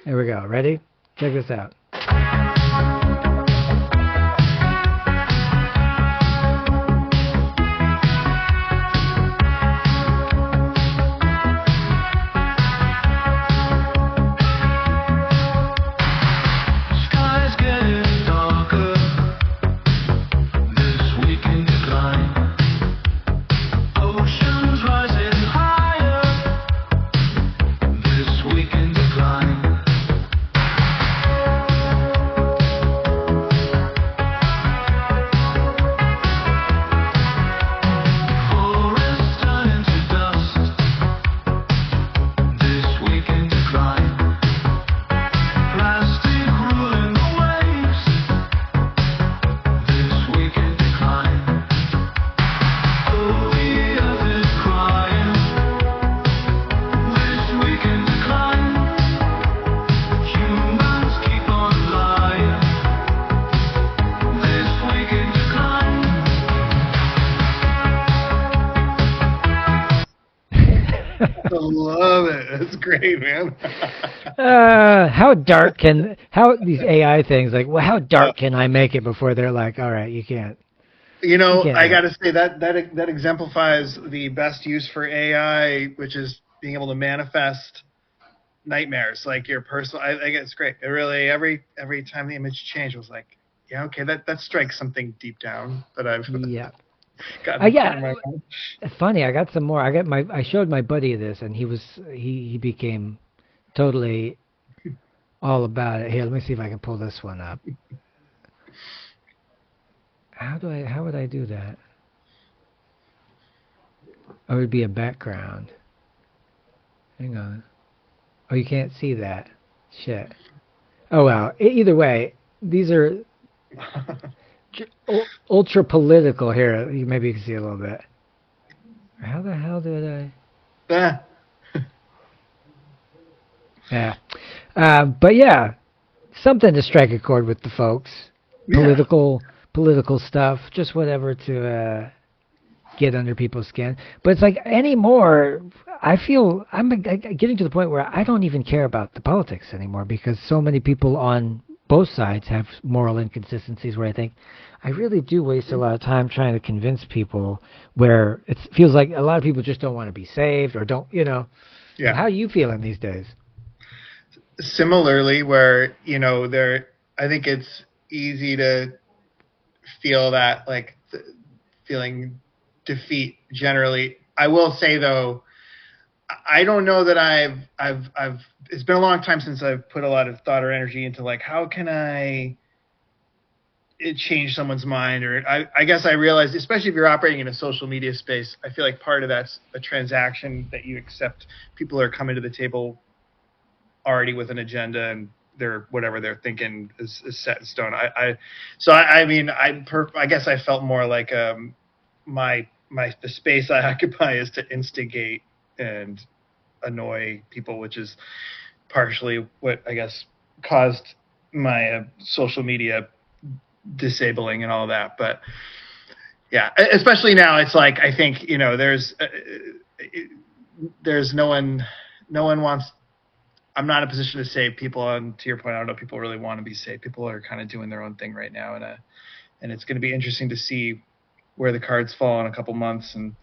Here we go. Ready? Check this out. I love it. That's great, man. How these AI things like, well, how dark can I make it before they're like, all right, you can't I have got it. to say that exemplifies the best use for AI, which is being able to manifest nightmares, like your personal. I guess it's great. It really every time the image changed, was like, yeah, okay, that strikes something deep down that I've Yeah. gotten Yeah. from my mind. Funny, I got some more. I showed my buddy this, and he became totally all about it. Here, let me see if I can pull this one up. How would I do that? Oh, it would be a background. Hang on. Oh, you can't see that. Shit. Oh well. Either way, these are ultra political. Here, maybe you can see a little bit. How the hell did I? Ah, Yeah. But yeah, something to strike a chord with the folks. yeah. Political stuff, just whatever to get under people's skin. But it's like anymore, I feel I'm getting to the point where I don't even care about the politics anymore because so many people on both sides have moral inconsistencies where I think I really do waste a lot of time trying to convince people where it feels like a lot of people just don't want to be saved or don't, Yeah. How are you feeling these days? Similarly, where I think it's easy to feel that like feeling defeat generally. I will say though, I don't know that I've. It's been a long time since I've put a lot of thought or energy into like how can I change someone's mind, or I guess I realized, especially if you're operating in a social media space, I feel like part of that's a transaction that you accept. People are coming to the table already with an agenda, and whatever they're thinking is set in stone. I mean, I guess I felt more like the space I occupy is to instigate and annoy people, which is partially what I guess caused my social media disabling and all that. But yeah, especially now, it's like I think there's no one wants. I'm not in a position to save people. And to your point, I don't know if people really want to be saved. People are kind of doing their own thing right now, and it's going to be interesting to see where the cards fall in a couple months and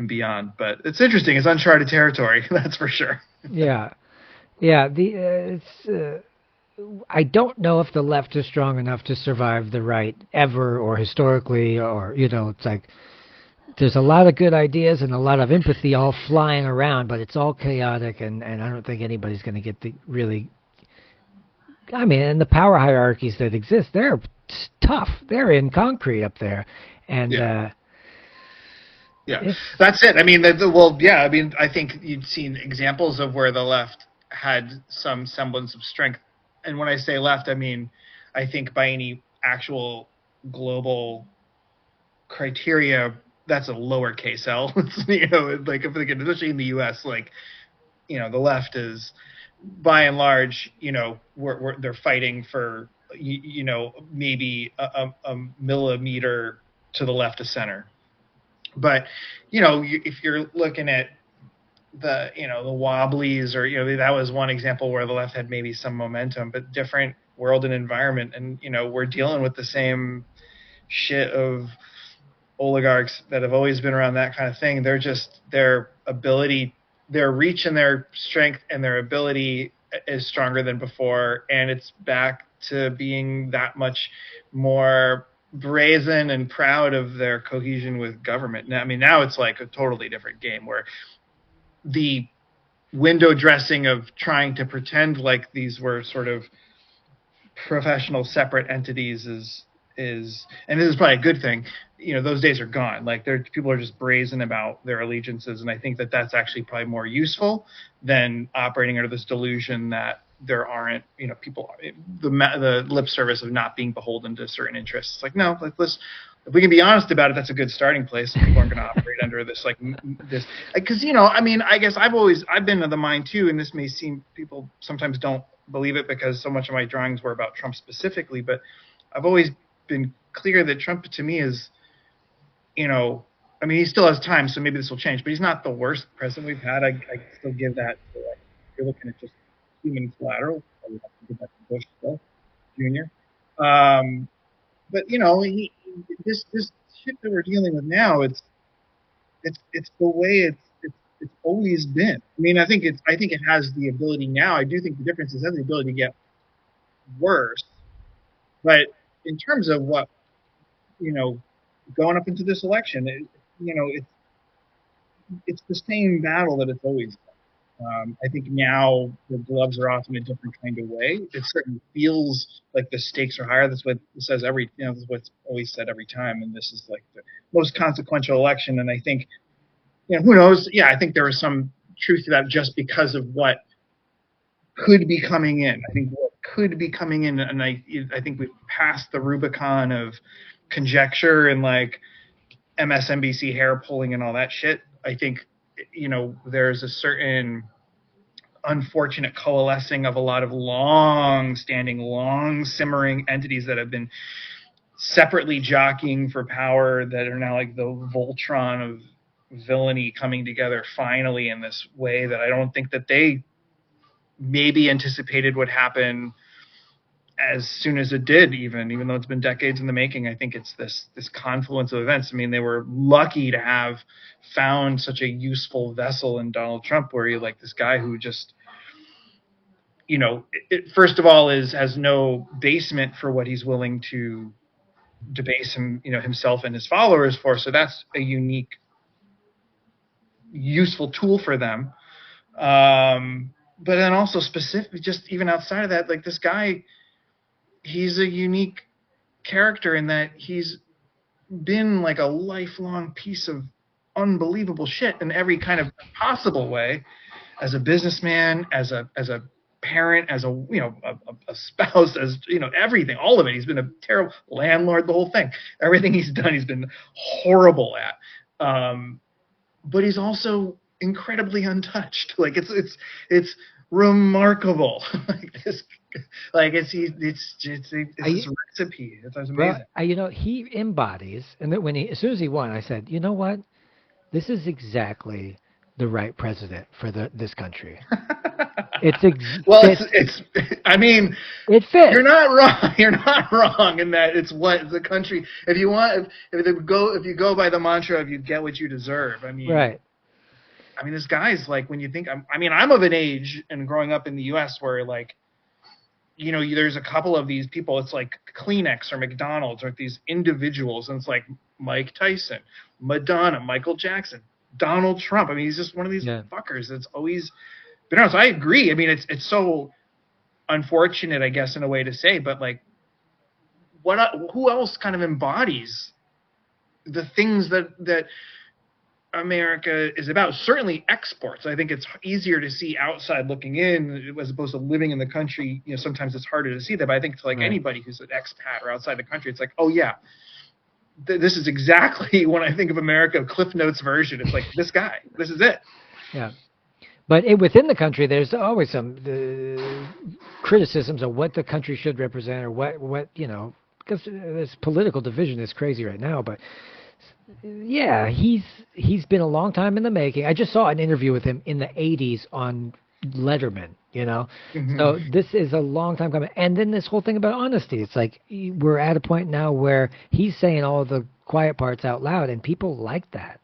beyond. But it's interesting. It's uncharted territory, that's for sure. Yeah, yeah. It's. I don't know if the left is strong enough to survive the right ever or historically, or it's like there's a lot of good ideas and a lot of empathy all flying around, but it's all chaotic, and I don't think anybody's going to get the really. I mean, and the power hierarchies that exist, they're tough. They're in concrete up there, and Yeah. Yeah, that's it. I mean, well, yeah. I mean, I think you've seen examples of where the left had some semblance of strength, and when I say left, I mean, I think by any actual global criteria, that's a lowercase L. Like if especially in the U.S., like the left is by and large, they're fighting for maybe a millimeter to the left of center. But if you're looking at the the wobblies, or that was one example where the left had maybe some momentum, but different world and environment, and we're dealing with the same shit of oligarchs that have always been around, that kind of thing. They're just their ability, their reach and their strength and their ability is stronger than before, and it's back to being that much more brazen and proud of their cohesion with government. Now, I mean, now it's like a totally different game where the window dressing of trying to pretend like these were sort of professional separate entities is and this is probably a good thing. Those days are gone. Like, people are just brazen about their allegiances, and I think that that's actually probably more useful than operating under this delusion that there aren't people, the lip service of not being beholden to certain interests. Like, no, like, let's, if we can be honest about it, that's a good starting place. People aren't going to operate under this, like, this, because I mean, I guess I've been of the mind too, and this may seem, people sometimes don't believe it because so much of my drawings were about Trump specifically, but I've always been clear that Trump to me is, I mean, he still has time, so maybe this will change, but he's not the worst president we've had. I still give that to, like, if you're looking at just human collateral, I would have to give that to Bush still, Jr. But this shit that we're dealing with now, it's the way it's always been. I mean, I think it has the ability now. I do think the difference is it has the ability to get worse, but in terms of what going up into this election, it's the same battle that it's always been. I think now the gloves are off in a different kind of way. It certainly feels like the stakes are higher. That's what it says this is what's always said every time. And this is like the most consequential election. And I think, who knows? Yeah, I think there is some truth to that just because of what could be coming in. I think what could be coming in, and I think we've passed the Rubicon of conjecture and like MSNBC hair pulling and all that shit. I think there's a certain unfortunate coalescing of a lot of long-standing, long-simmering entities that have been separately jockeying for power that are now like the Voltron of villainy coming together finally in this way that I don't think that they maybe anticipated would happen as soon as it did, even though it's been decades in the making. I think it's this confluence of events. I mean, they were lucky to have found such a useful vessel in Donald Trump, where you're like this guy who just, first of all, has no basement for what he's willing to debase himself and his followers for. So that's a unique, useful tool for them. But then also specific, just even outside of that, like this guy, he's a unique character in that he's been like a lifelong piece of unbelievable shit in every kind of possible way, as a businessman, as a parent, as a spouse, as everything, all of it. He's been a terrible landlord, the whole thing. Everything he's done, he's been horrible at. But he's also incredibly untouched. Like it's remarkable. Like this. Like it's this recipe. It's amazing. Well, he embodies, and that as soon as he won, I said, you know what, this is exactly the right president for this country. It's I mean, it fits. You're not wrong. You're not wrong in that it's what the country. If you go by the mantra of you get what you deserve. I mean, right. I mean, this guy's like, when you think, I'm of an age and growing up in the U.S. where like, there's a couple of these people. It's like Kleenex or McDonald's or these individuals, and it's like Mike Tyson, Madonna, Michael Jackson, Donald Trump. I mean, he's just one of these fuckers that's always been around. So I agree. I mean, it's so unfortunate, I guess, in a way to say, but like, who else kind of embodies the things that America is about? Certainly exports. I think it's easier to see outside looking in as opposed to living in the country. Sometimes it's harder to see that, but I think to like anybody who's an expat or outside the country, it's like, oh yeah, this is exactly when I think of America, Cliff Notes version. It's like this guy, this is it. Yeah. But within the country, there's always some criticisms of what the country should represent, or what because this political division is crazy right now. But Yeah, he's been a long time in the making. I just saw an interview with him in the 80s on Letterman, you know. Hmm. So this is a long time coming. And then this whole thing about honesty. It's like we're at a point now where he's saying all the quiet parts out loud and people like that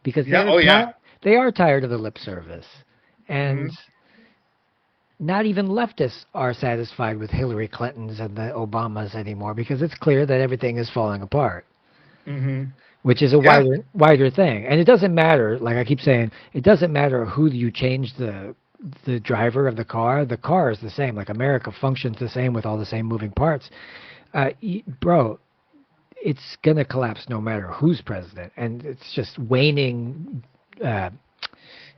because Yeah. Oh yeah. they are tired of the lip service. And Hmm. not even leftists are satisfied with Hillary Clinton's and the Obamas anymore because it's clear that everything is falling apart, Hmm. which is a Yeah. wider thing. And it doesn't matter, like I keep saying, it doesn't matter who you change the driver of the car. The car is the same. Like America functions the same with all the same moving parts. Bro, it's gonna collapse no matter who's president, and it's just waning, uh,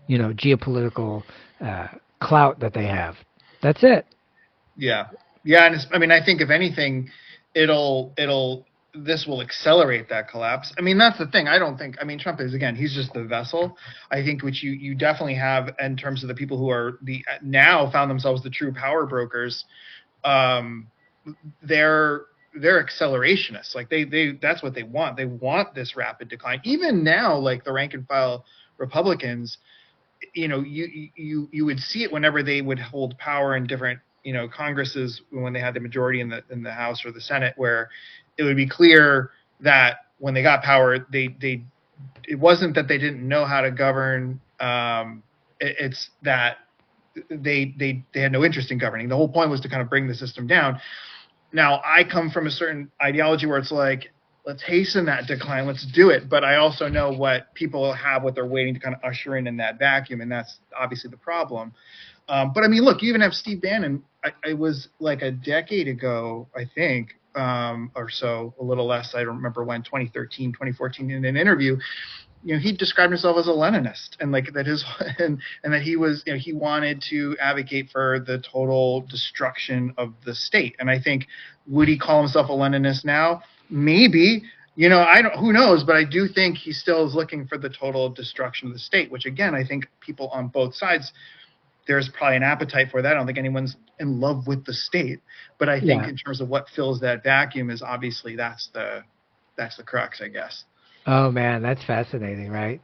geopolitical clout that they have. That's it. Yeah. Yeah. And I mean, I think if anything, this will accelerate that collapse. I mean, that's the thing. I don't think, I mean, Trump is, again, he's just the vessel. I think which you definitely have in terms of the people who are the now found themselves the true power brokers. Um, they're accelerationists. Like that's what they want. They want this rapid decline. Even now, like the rank and file Republicans, you would see it whenever they would hold power in different congresses when they had the majority in the House or the Senate, where it would be clear that when they got power, they it wasn't that they didn't know how to govern. It's that they had no interest in governing. The whole point was to kind of bring the system down. Now, I come from a certain ideology where it's like, let's hasten that decline, let's do it. But I also know what people have, what they're waiting to kind of usher in that vacuum, and that's obviously the problem. But I mean, look, you even have Steve Bannon. I was like a decade ago, I think, or so, a little less. I don't remember when, 2013, 2014, in an interview, he described himself as a Leninist, and like that his and that he was, he wanted to advocate for the total destruction of the state. And I think, would he call himself a Leninist now? Maybe. I don't. Who knows? But I do think he still is looking for the total destruction of the state. Which again, I think people on both sides, there's probably an appetite for that. I don't think anyone's in love with the state, but I think Yeah. in terms of what fills that vacuum is obviously that's the crux, I guess. Oh man, that's fascinating, right?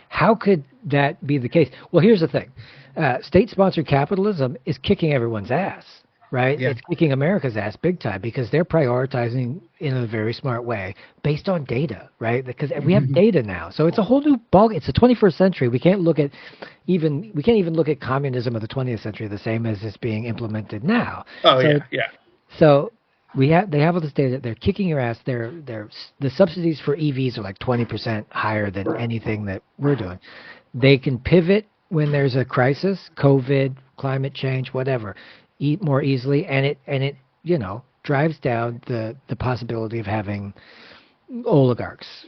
How could that be the case? Well, here's the thing: state-sponsored capitalism is kicking everyone's ass, right? Yeah. It's kicking America's ass big time because they're prioritizing in a very smart way based on data, right? Because we have data now, so it's a whole new ball. It's the 21st century. We can't even look at communism of the 20th century the same as it's being implemented now. Oh So yeah, yeah. so they have all this data. They're kicking your ass. The subsidies for EVs are like 20% higher than anything that we're doing. They can pivot when there's a crisis, COVID, climate change, whatever, eat more easily, and it drives down the possibility of having oligarchs.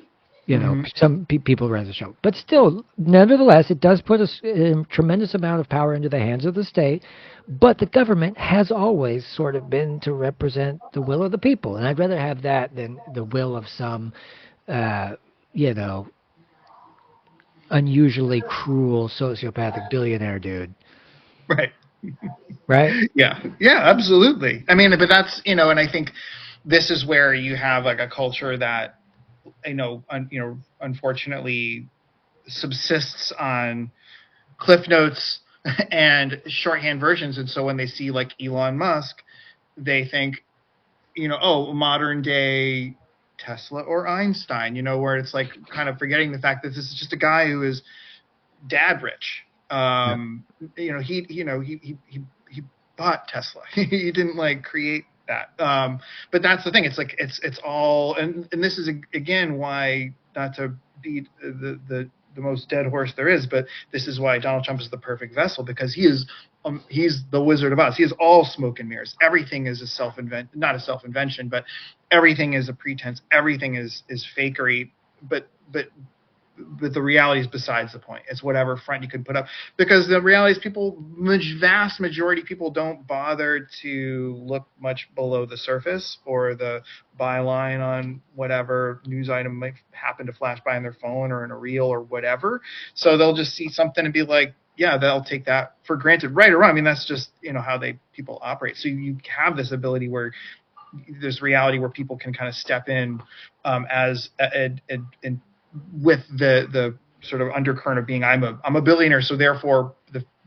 Hmm. Some people run the show, but still, nevertheless, it does put a tremendous amount of power into the hands of the state. But the government has always sort of been to represent the will of the people, and I'd rather have that than the will of some, uh, you know, unusually cruel sociopathic billionaire dude. Right. Right? Yeah. Yeah, absolutely. I mean, but that's, and I think this is where you have like a culture that, unfortunately subsists on cliff notes and shorthand versions. And so when they see like Elon Musk, they think, oh, modern day Tesla or Einstein, where it's like kind of forgetting the fact that this is just a guy who is dad rich. Yeah. He bought Tesla. He didn't like create that. But that's the thing. It's like it's all, and this is again why, not to beat the most dead horse there is, but this is why Donald Trump is the perfect vessel, because he's the Wizard of Oz. He is all smoke and mirrors. Everything is not a self invention, but everything is a pretense. Everything is fakery. But the reality is besides the point. It's whatever front you can put up, because the reality is vast majority of people don't bother to look much below the surface or the byline on whatever news item might happen to flash by on their phone or in a reel or whatever. So they'll just see something and be like, yeah, they'll take that for granted, right or wrong. I mean, that's just how people operate. So you have this ability where this reality where people can kind of step in as with the sort of undercurrent of being I'm a billionaire, so therefore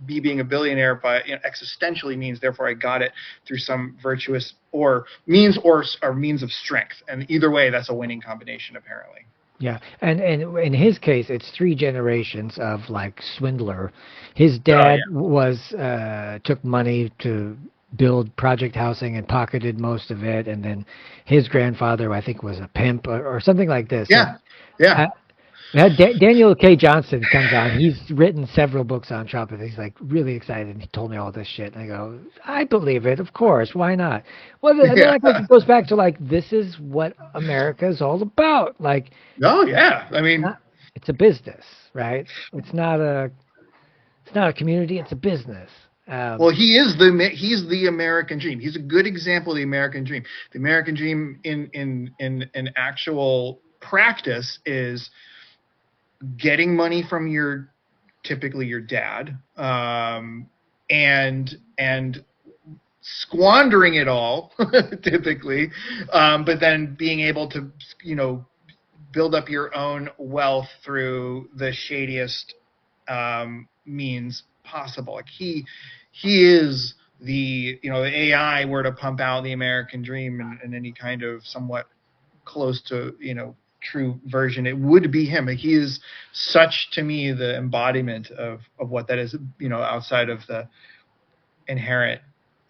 me being a billionaire by existentially means therefore I got it through some virtuous or means of strength, and either way that's a winning combination apparently. Yeah, and in his case, it's 3 generations of like swindler. His dad was took money to build project housing and pocketed most of it, and then his grandfather, I think, was a pimp or something like this. Yeah, yeah. We had Daniel K. Johnson comes on. He's written several books on Trump, and he's like really excited. And he told me all this shit, and I go, I believe it, of course. Why not? Well, then it goes back to like this is what America is all about. Like, oh yeah, I mean, it's a business, right? It's not a community. It's a business. Well, he's the American dream. He's a good example of the American dream. The American dream in actual practice is getting money from typically your dad, and squandering it all typically, but then being able to build up your own wealth through the shadiest means possible. Like he is the AI were to pump out the American dream and any kind of somewhat close to true version, it would be him. Like, he is such to me the embodiment of what that is, outside of the inherent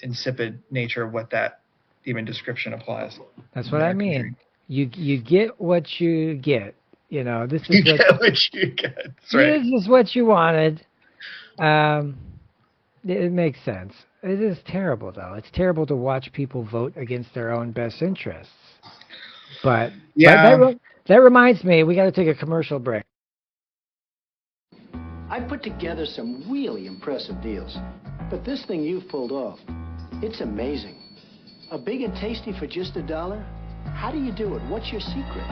insipid nature of what that even description applies. That's what I mean. Dream. You get what you get. This is get what you get. That's right. This is what you wanted. It makes sense. It is terrible, though. It's terrible to watch people vote against their own best interests. But yeah, that reminds me, we got to take a commercial break. I put together some really impressive deals, but this thing you've pulled off, it's amazing. A big and tasty for just $1? How do you do it? What's your secret?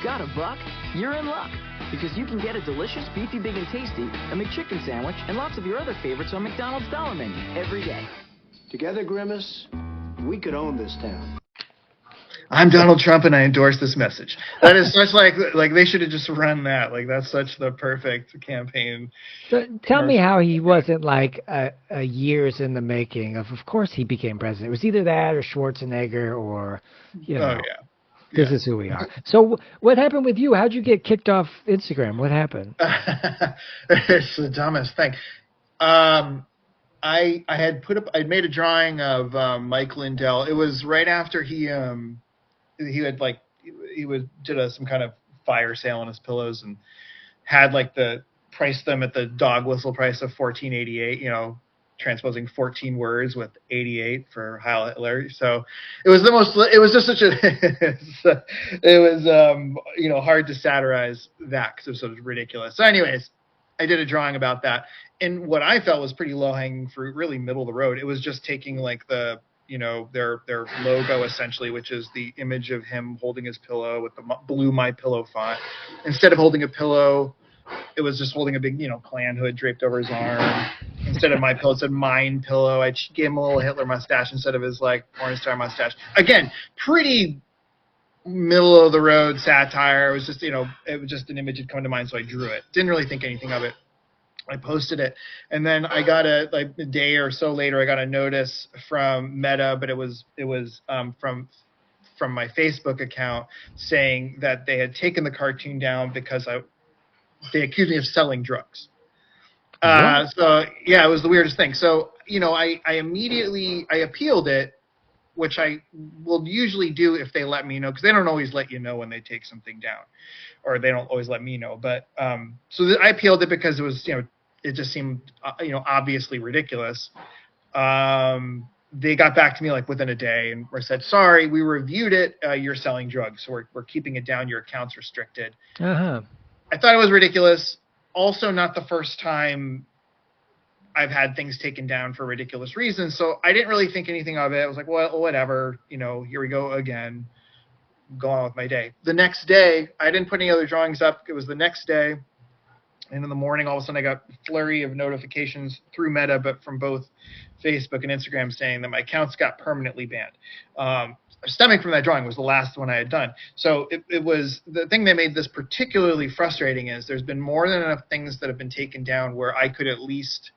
Got $1? You're in luck, because you can get a delicious beefy big and tasty, a McChicken sandwich, and lots of your other favorites on McDonald's Dollar Menu every day. Together, Grimace, we could own this town. I'm Donald Trump, and I endorse this message. That is such like they should have just run that. Like, that's such the perfect campaign. So tell me how he wasn't like a years in the making of course he became president. It was either that or Schwarzenegger or Oh yeah. This is who we are. So what happened with you? How'd you get kicked off Instagram? What happened? It's the dumbest thing. I had I'd made a drawing of Mike Lindell. It was right after he had did some kind of fire sale on his pillows and had priced them at the dog whistle price of $14.88. Transposing 14 words with 88 for Heil Hitler. So it was just such a it was hard to satirize that because it was sort of ridiculous. So anyways, I did a drawing about that, and what I felt was pretty low hanging fruit, really middle of the road. It was just taking their logo essentially, which is the image of him holding his pillow with the blue My Pillow font. Instead of holding a pillow, it was just holding a big, Klan hood draped over his arm. Instead of My Pillow, it said Mine Pillow. I gave him a little Hitler mustache instead of his porn star mustache. Again, pretty middle of the road satire. It was just, it was just an image that come to mind, so I drew it. Didn't really think anything of it. I posted it, and then I got a day or so later, I got a notice from Meta, but it was from my Facebook account saying that they had taken the cartoon down because they accused me of selling drugs. So yeah, it was the weirdest thing. So, I immediately appealed it, which I will usually do if they let me know, because they don't always let you know when they take something down, or they don't always let me know. But I appealed it because it was, it just seemed, obviously ridiculous. They got back to me within a day and said, sorry, we reviewed it. You're selling drugs, so we're keeping it down. Your account's restricted. Uh-huh. I thought it was ridiculous. Also, not the first time I've had things taken down for ridiculous reasons, so I didn't really think anything of it. I was like, well, whatever, here we go again, go on with my day. The next day, I didn't put any other drawings up. It was the next day. And in the morning, all of a sudden, I got a flurry of notifications through Meta, but from both Facebook and Instagram, saying that my accounts got permanently banned. Stemming from that drawing was the last one I had done. So it was the thing that made this particularly frustrating is there's been more than enough things that have been taken down where I could at least,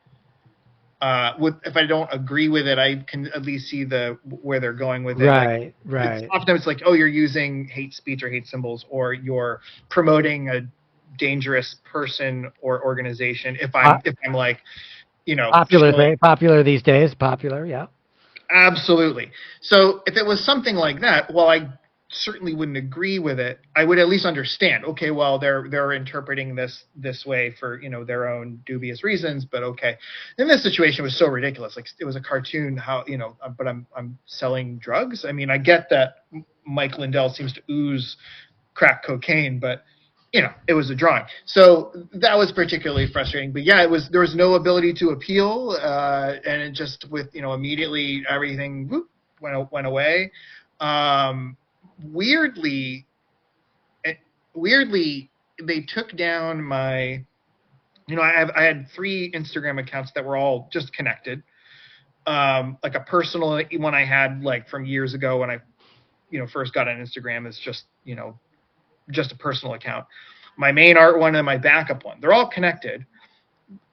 if I don't agree with it, I can at least see where they're going with it. Right, right. Often it's like, oh, you're using hate speech or hate symbols, or you're promoting a dangerous person or organization. If I'm like, Popular these days, popular, yeah. Absolutely. So if it was something like that, well, I certainly wouldn't agree with it. I would at least understand. Okay, well, they're interpreting this way for their own dubious reasons, but okay. And this situation was so ridiculous. Like it was a cartoon. How but I'm selling drugs. I mean, I get that Mike Lindell seems to ooze crack cocaine, but it was a drawing. So that was particularly frustrating. But yeah, there was no ability to appeal, and it just immediately everything went away. Weirdly, they took down my. I had 3 Instagram accounts that were all just connected. Like a personal one I had like from years ago when I, first got on Instagram is just just a personal account. My main art one and my backup one. They're all connected.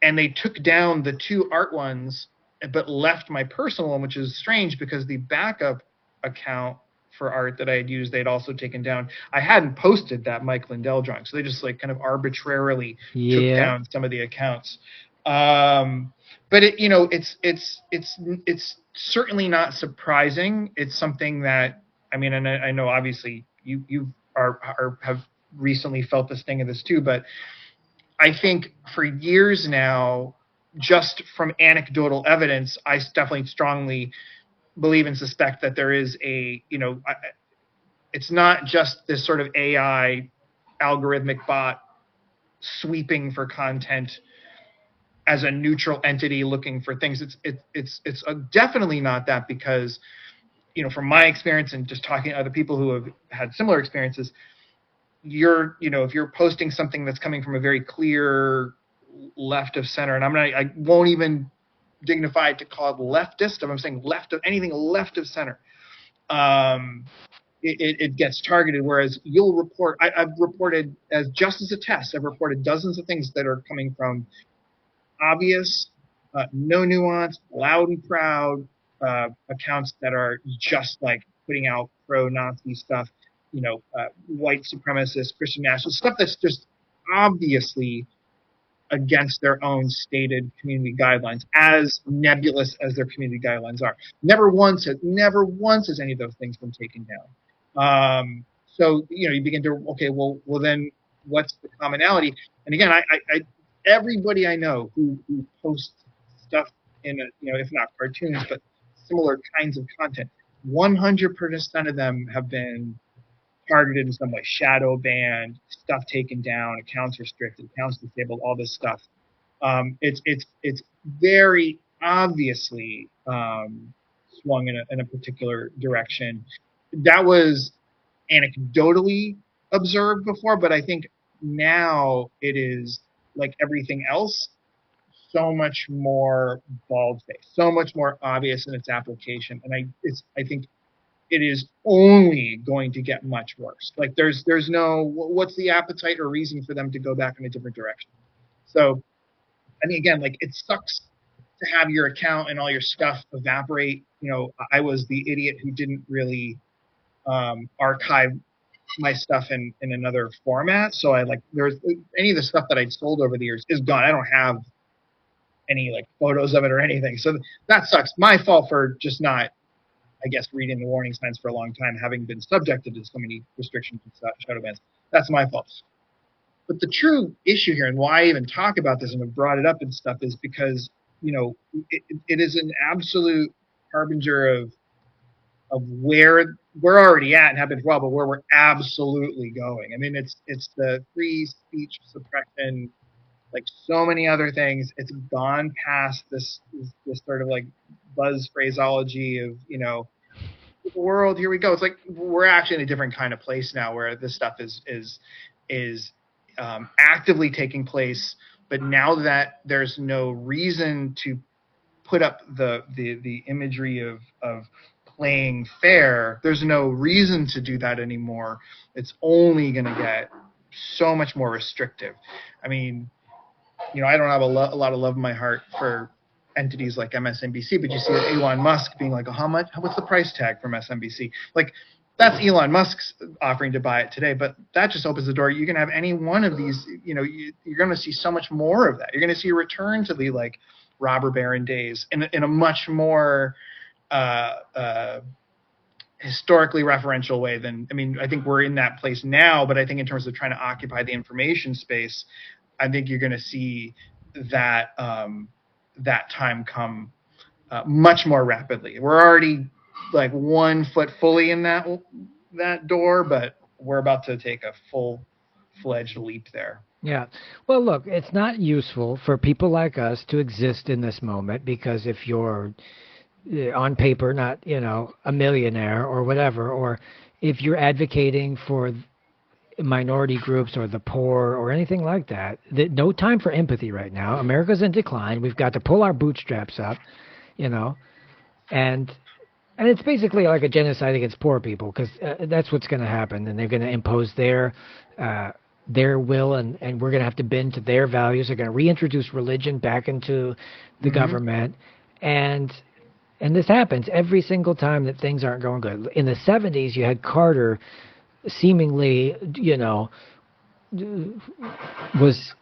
And they took down the 2 art ones, but left my personal one, which is strange because the backup account for art that I had used, they'd also taken down. I hadn't posted that Mike Lindell drawing, so they just like kind of arbitrarily took down some of the accounts. But it's certainly not surprising. It's something that, I mean, and I know obviously you have recently felt this thing of this too, but I think for years now, just from anecdotal evidence, I definitely strongly believe and suspect that there is it's not just this sort of AI algorithmic bot sweeping for content as a neutral entity looking for things. It's definitely not that, because from my experience and just talking to other people who have had similar experiences, if you're posting something that's coming from a very clear left of center, and I won't even dignify it to call it leftist, I'm saying anything left of center, it gets targeted. Whereas you'll report, I've reported, as just as a test, I've reported dozens of things that are coming from obvious, no nuance, loud and proud accounts that are just like putting out pro-Nazi stuff, white supremacist, Christian nationalist stuff that's just obviously against their own stated community guidelines, as nebulous as their community guidelines are. Never once has any of those things been taken down. So you begin to, okay, well then what's the commonality? And again, I everybody I know who posts stuff in if not cartoons, but similar kinds of content, 100% of them have been targeted in some way, shadow banned, stuff taken down, accounts restricted, accounts disabled, all this stuff. It's very obviously swung in a particular direction. That was anecdotally observed before, but I think now it is, like everything else, so much more bald-faced, so much more obvious in its application. And I think it is only going to get much worse. Like there's no, what's the appetite or reason for them to go back in a different direction? So, I mean, again, like it sucks to have your account and all your stuff evaporate. I was the idiot who didn't really archive my stuff in another format. So there's any of the stuff that I'd sold over the years is gone. I don't have any like photos of it or anything. So that sucks. My fault for just not, I guess, reading the warning signs for a long time, having been subjected to so many restrictions and shadow bans. That's my fault. But the true issue here, and why I even talk about this and have brought it up and stuff, is because it is an absolute harbinger of where we're already at and have been for a while, but where we're absolutely going. I mean, it's the free speech suppression, like so many other things. It's gone past this sort of like buzz phraseology of the world, here we go. It's like we're actually in a different kind of place now, where this stuff is actively taking place. But now that there's no reason to put up the imagery of playing fair, there's no reason to do that anymore. It's only going to get so much more restrictive. I mean, I don't have a lot of love in my heart for entities like MSNBC, but you see Elon Musk being like, how much? What's the price tag from MSNBC? Like, that's Elon Musk's offering to buy it today, but that just opens the door. You can have any one of these. You're going to see so much more of that. You're going to see a return to the like robber baron days in a much more historically referential way than. I mean, I think we're in that place now, but I think in terms of trying to occupy the information space, I think you're going to see that that time come much more rapidly. We're already like 1 foot fully in that door, but we're about to take a full-fledged leap there. Yeah. Well, look, it's not useful for people like us to exist in this moment, because if you're on paper not, a millionaire or whatever, or if you're advocating for minority groups or the poor or anything like that, no time for empathy right now. America's in decline. We've got to pull our bootstraps up, and it's basically like a genocide against poor people, because that's what's going to happen, and they're going to impose their will, and we're going to have to bend to their values. They're going to reintroduce religion back into the government, and this happens every single time that things aren't going good. In the 70s, you had Carter seemingly, was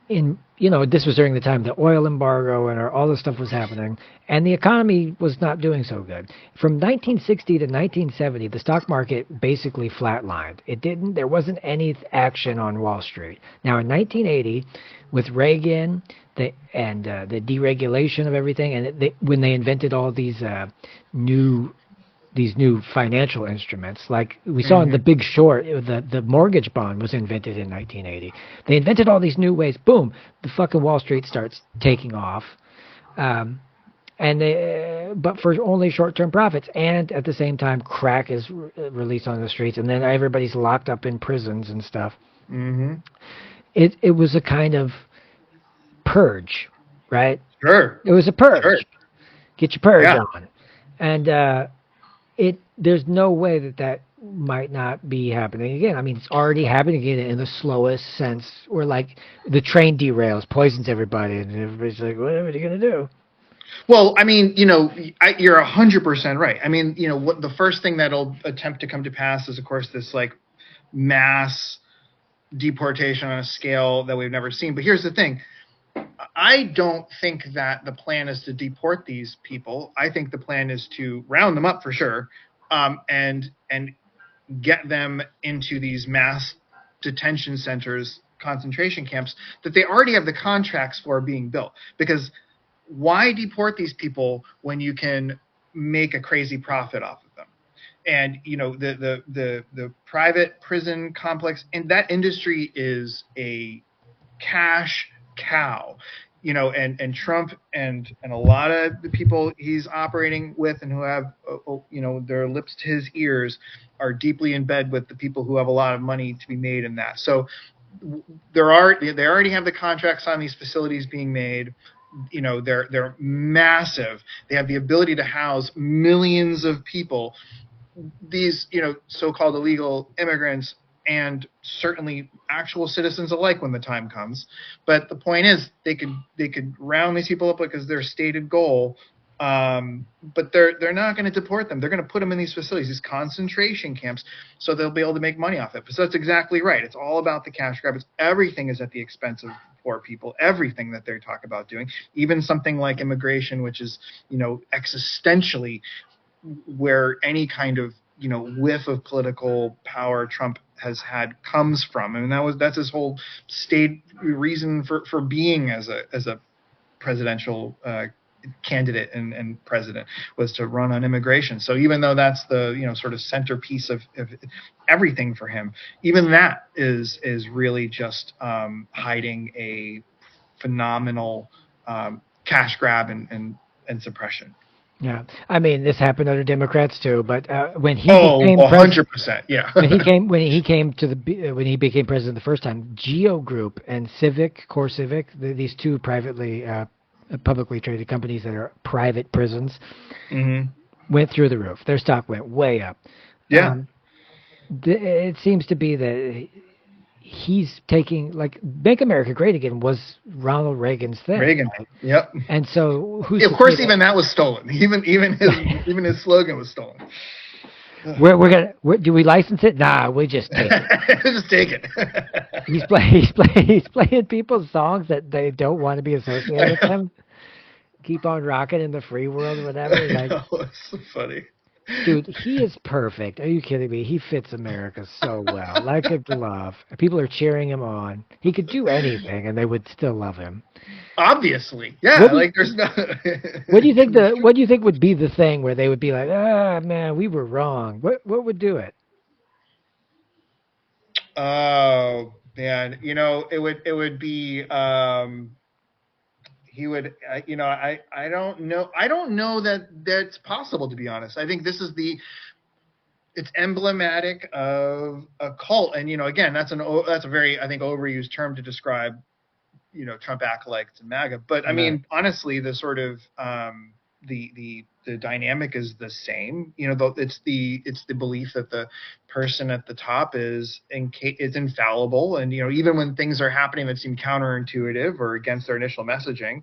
in, this was during the time the oil embargo and all this stuff was happening, and the economy was not doing so good. From 1960 to 1970, the stock market basically flatlined. There wasn't any action on Wall Street. Now in 1980, with Reagan, the deregulation of everything, and when they invented all these new financial instruments, like we saw in The Big Short, the mortgage bond was invented in 1980. They invented all these new ways. Boom, the fucking Wall Street starts taking off, but for only short-term profits. And at the same time, crack is released on the streets, and then everybody's locked up in prisons and stuff. It was a kind of purge, right? Sure. It was a purge. Sure. Get your purge on, and there's no way that might not be happening again. I mean, it's already happening again in the slowest sense, where like the train derails, poisons everybody, and everybody's like, what are you going to do? Well, I mean, you're 100% right. I mean, what the first thing that'll attempt to come to pass is, of course, this like mass deportation on a scale that we've never seen. But here's the thing. I don't think that the plan is to deport these people. I think the plan is to round them up for sure, and get them into these mass detention centers, concentration camps that they already have the contracts for being built. Because why deport these people when you can make a crazy profit off of them? And the private prison complex, and that industry is a cash cow, and Trump and a lot of the people he's operating with and who have their lips to his ears are deeply in bed with the people who have a lot of money to be made in that. So they already have the contracts on these facilities being made. They're massive. They have the ability to house millions of people. These so-called illegal immigrants, and certainly actual citizens alike when the time comes. But the point is, they could round these people up because their stated goal. But they're not going to deport them. They're going to put them in these facilities, these concentration camps, so they'll be able to make money off it. So that's exactly right. It's all about the cash grab. Everything is at the expense of poor people. Everything that they talk about doing, even something like immigration, which is existentially where any kind of whiff of political power Trump has had comes from. I mean, that's his whole state reason for being as a presidential candidate and president, was to run on immigration. So even though that's the sort of centerpiece of everything for him, even that is really just hiding a phenomenal cash grab and suppression. Yeah, I mean, this happened under Democrats too. But when he Oh, became president, 100%. Yeah. when he became president the first time, Geo Group and Core Civic, these two privately publicly traded companies that are private prisons, hmm went through the roof. Their stock went way up. Yeah. It seems to be that he's taking, like, Make America Great Again was Ronald Reagan's thing, Reagan. right? Yep. And so who's Of to course, say even that was stolen. Even his slogan was stolen. do we license it? Nah, we just take it. Just take it. He's playing people's songs that they don't want to be associated with them. Keep on rocking in the free world or whatever. Like, It's so funny. dude, he is perfect. Are you kidding me? He fits America so well, like a glove. People are cheering him on. He could do anything, and they would still love him. Obviously, yeah. There's no. What do you think would be the thing where they would be like, ah, man, we were wrong? What would do it? Oh man, it would be. He would, I don't know. I don't know that that's possible, to be honest. I think it's emblematic of a cult, and again, that's a very, I think, overused term to describe, Trump acolytes and MAGA. But I mean, honestly, the sort of the dynamic is the same. It's the belief that the person at the top is infallible, and even when things are happening that seem counterintuitive or against their initial messaging,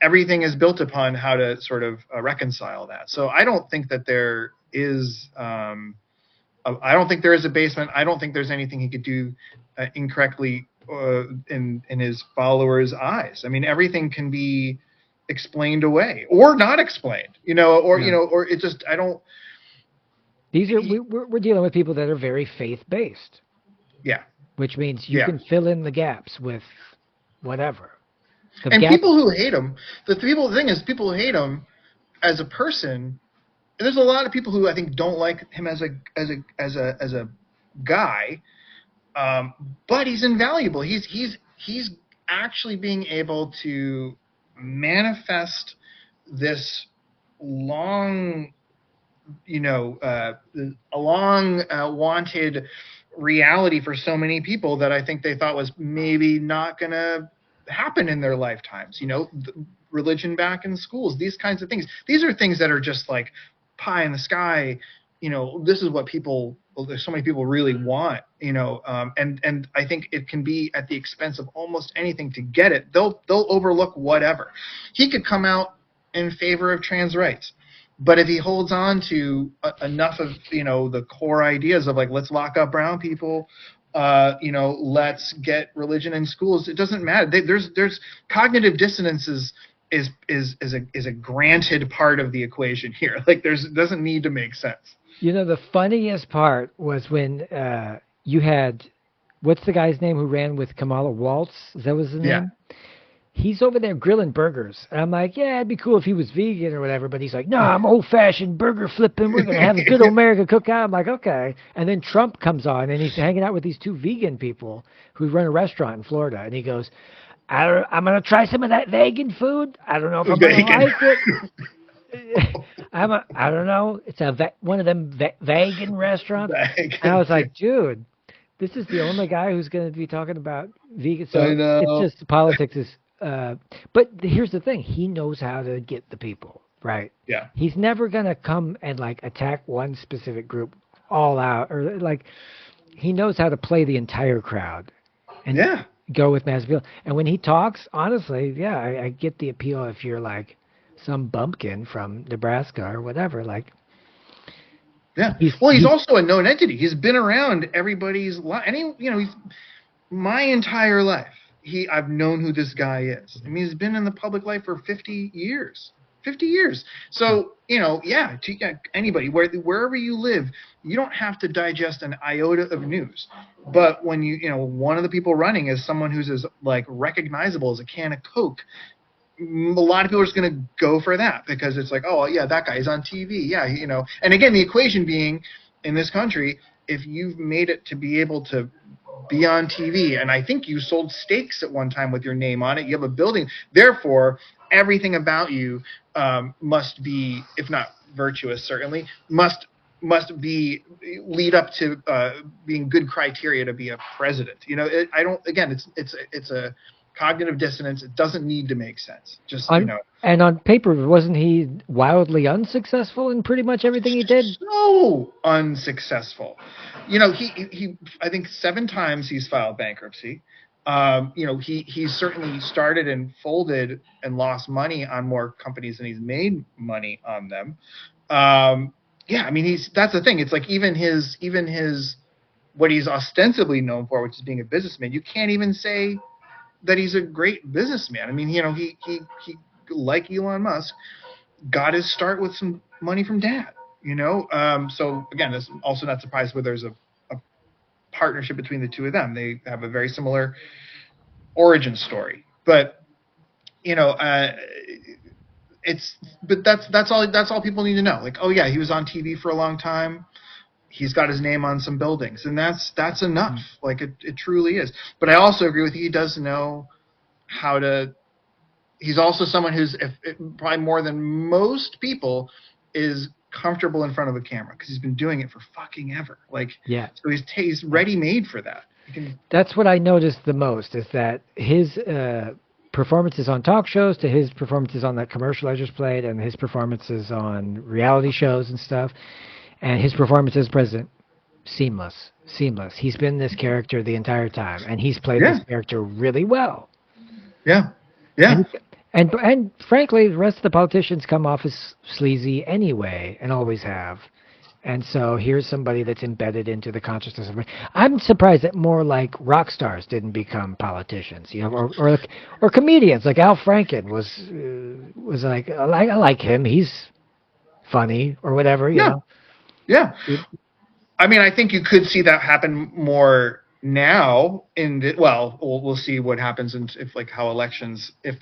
everything is built upon how to sort of reconcile that. So I don't think that there is. I don't think there is a basement. I don't think there's anything he could do incorrectly in his followers' eyes. I mean, everything can be explained away or not explained, or it just, I don't. We're dealing with people that are very faith-based. Yeah. Which means you can fill in the gaps with whatever. People who hate him, the thing is, people who hate him as a person, there's a lot of people who I think don't like him as a guy, but he's invaluable. He's actually being able to manifest this long wanted reality for so many people that I think they thought was maybe not going to happen in their lifetimes. Religion back in schools, these kinds of things. These are things that are just like pie in the sky. This is what there's so many people really want, and I think it can be at the expense of almost anything to get it. They'll overlook whatever. He could come out in favor of trans rights, but if he holds on to enough of, the core ideas of, like, let's lock up brown people, let's get religion in schools, it doesn't matter. There's cognitive dissonance is a granted part of the equation here. Like, doesn't need to make sense. The funniest part was when you had, what's the guy's name who ran with Kamala Waltz? Is that his name? Yeah. He's over there grilling burgers. And I'm like, yeah, it'd be cool if he was vegan or whatever. But he's like, no, I'm old-fashioned burger flipping. We're going to have a good American cookout. I'm like, okay. And then Trump comes on, and he's hanging out with these two vegan people who run a restaurant in Florida. And he goes, I'm going to try some of that vegan food. I don't know if I'm going to like it. I don't know. It's one of them vegan restaurants. And I was like, dude, this is the only guy who's going to be talking about vegan. So I know. It's just politics is. But here's the thing: he knows how to get the people right. Yeah. He's never going to come and like attack one specific group all out, or like he knows how to play the entire crowd. And go with mass appeal. And when he talks, honestly, I get the appeal if you're like some bumpkin from Nebraska or whatever. Like, he's also a known entity. He's been around everybody's life. And he's my entire life. I've known who this guy is. I mean, he's been in the public life for 50 years. 50 years. So, to anybody, wherever you live, you don't have to digest an iota of news. But when one of the people running is someone who's as like recognizable as a can of Coke, a lot of people are just going to go for that because it's like, oh yeah, that guy's on TV. Yeah. And again, the equation being in this country, if you've made it to be able to be on TV, and I think you sold steaks at one time with your name on it. You have a building. Therefore, everything about you must be, if not virtuous, certainly must be lead up to being good criteria to be a president. I don't. Again, it's a cognitive dissonance. It doesn't need to make sense. Just And on paper, wasn't he wildly unsuccessful in pretty much everything he did? So unsuccessful. He I think 7 times he's filed bankruptcy. He certainly started and folded and lost money on more companies than he's made money on them. I mean, that's the thing. It's like even his what he's ostensibly known for, which is being a businessman. You can't even say that he's a great businessman. I mean, he like Elon Musk, got his start with some money from dad. So again, it's also not surprised where there's a partnership between the two of them. They have a very similar origin story, but that's all people need to know. Like, oh yeah, he was on TV for a long time. He's got his name on some buildings, and that's enough. Like it truly is. But I also agree with you. He does know how to. He's also someone who's probably more than most people is comfortable in front of a camera because he's been doing it for fucking ever. Like, yeah. So he's ready-made for that. That's what I noticed the most is that his performances on talk shows to his performances on that commercial I just played and his performances on reality shows and stuff and his performance as president, seamless. He's been this character the entire time and he's played this character really well. Yeah. And frankly, the rest of the politicians come off as sleazy anyway and always have. And so here's somebody that's embedded into the consciousness of. I'm surprised that more like rock stars didn't become politicians, or comedians like Al Franken was like I like him, he's funny or whatever, you know. Yeah. I mean, I think you could see that happen more now. We'll see what happens if like how elections if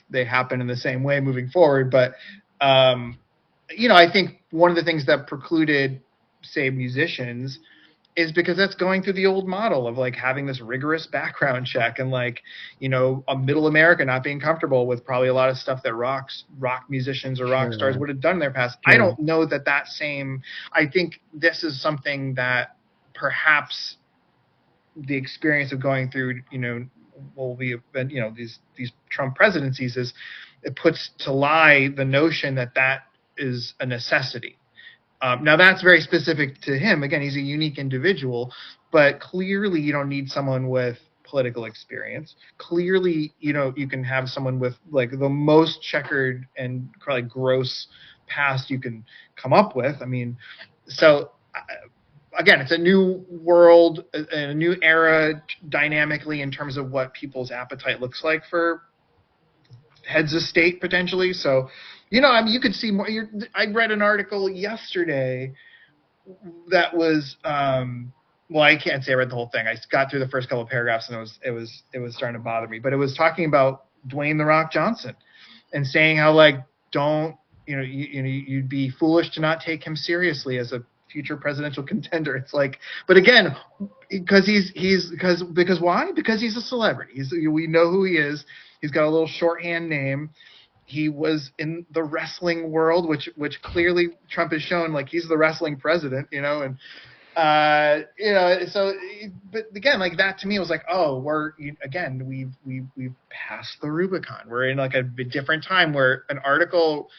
they happen in the same way moving forward, but. I think one of the things that precluded, say, musicians is because that's going through the old model of like having this rigorous background check and like, a middle America not being comfortable with probably a lot of stuff that rock musicians or rock stars would have done in their past. I don't know that same, I think this is something that perhaps the experience of going through, these Trump presidencies is it puts to lie the notion that is a necessity. Now that's very specific to him. Again, he's a unique individual, but clearly you don't need someone with political experience. Clearly, you can have someone with like the most checkered and probably gross past you can come up with. I mean, so again, it's a new world, a new era dynamically in terms of what people's appetite looks like for heads of state potentially. So, I mean, you could see more. I read an article yesterday that was, I can't say I read the whole thing. I got through the first couple of paragraphs and it was starting to bother me. But it was talking about Dwayne "The Rock" Johnson and saying how like you'd be foolish to not take him seriously as a future presidential contender. It's like, but again, because why? Because he's a celebrity. We know who he is. He's got a little shorthand name. He was in the wrestling world, which clearly Trump has shown, like he's the wrestling president, and so. But again, like that to me was like, oh, we've passed the Rubicon. We're in like a different time where an article,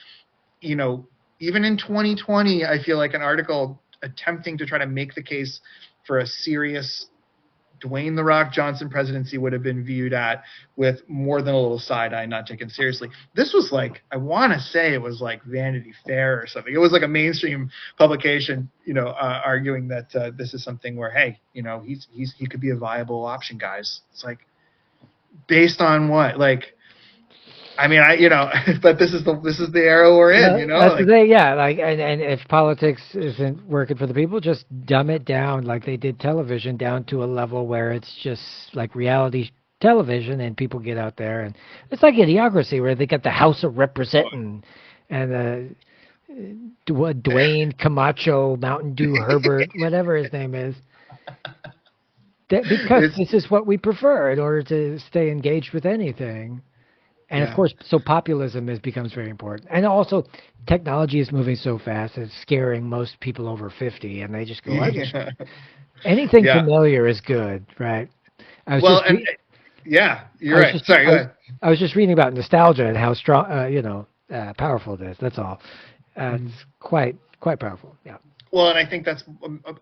even in 2020, I feel like an article attempting to try to make the case for a serious Dwayne "The Rock" Johnson presidency would have been viewed with more than a little side eye, not taken seriously. This was like, I want to say it was like Vanity Fair or something. It was like a mainstream publication, arguing that this is something where, hey, he could be a viable option, guys. It's like, based on what? Like, I mean, but this is the era we're in, That's the thing, yeah. Like, and if politics isn't working for the people, just dumb it down, like they did television, down to a level where it's just like reality television, and people get out there, and it's like Idiocracy, where they got the House of Representing, and Dwayne Camacho, Mountain Dew Herbert, whatever his name is. Because this is what we prefer in order to stay engaged with anything. And of course, so populism becomes very important. And also, technology is moving so fast, it's scaring most people over 50, and they just go, anything Yeah. familiar is good, right? I was Well, just and yeah, you're right. Sorry, go ahead. I was just reading about nostalgia and how strong, powerful it is. That's all. It's quite powerful. Yeah. Well, and I think that's,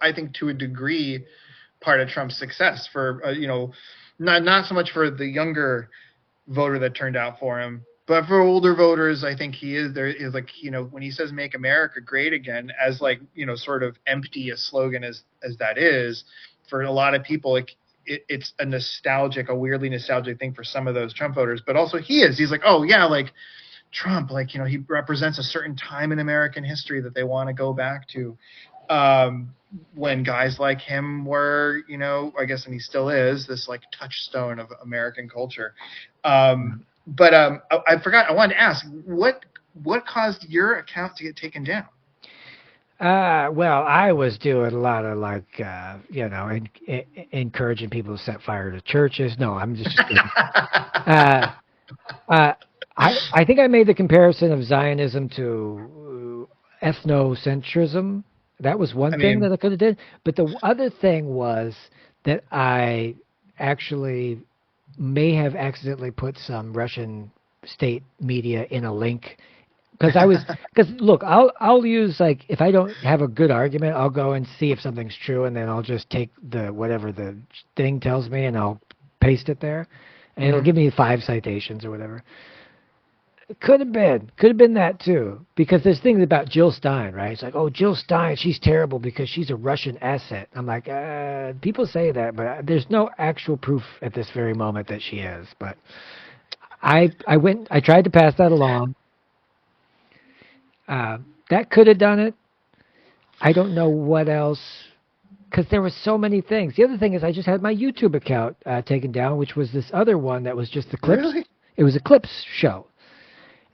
I think to a degree, part of Trump's success for, not so much for the younger voter that turned out for him, but for older voters, I think there is like, when he says "Make America Great Again," as like, sort of empty a slogan as that is, for a lot of people, like it's a weirdly nostalgic thing for some of those Trump voters, but also he's like, oh yeah, like Trump, like, he represents a certain time in American history that they want to go back to. When guys like him were, I guess, and he still is, this like touchstone of American culture. But I forgot. I wanted to ask what caused your account to get taken down? Well, I was doing a lot of like, encouraging people to set fire to churches. No, I'm just kidding. I think I made the comparison of Zionism to ethnocentrism. That was one thing that I could have did. But the other thing was that I actually may have accidentally put some Russian state media in a link. Because look, I'll use, like, if I don't have a good argument, I'll go and see if something's true, and then I'll just take whatever the thing tells me, and I'll paste it there, and it'll give me 5 citations or whatever. It could have been that too, because there's things about Jill Stein, right? It's like, oh, Jill Stein, she's terrible because she's a Russian asset. I'm like, people say that, but there's no actual proof at this very moment that she is. But I tried to pass that along. That could have done it. I don't know what else, because there were so many things. The other thing is I just had my YouTube account taken down, which was this other one that was just the clips. Really? It was a clips show.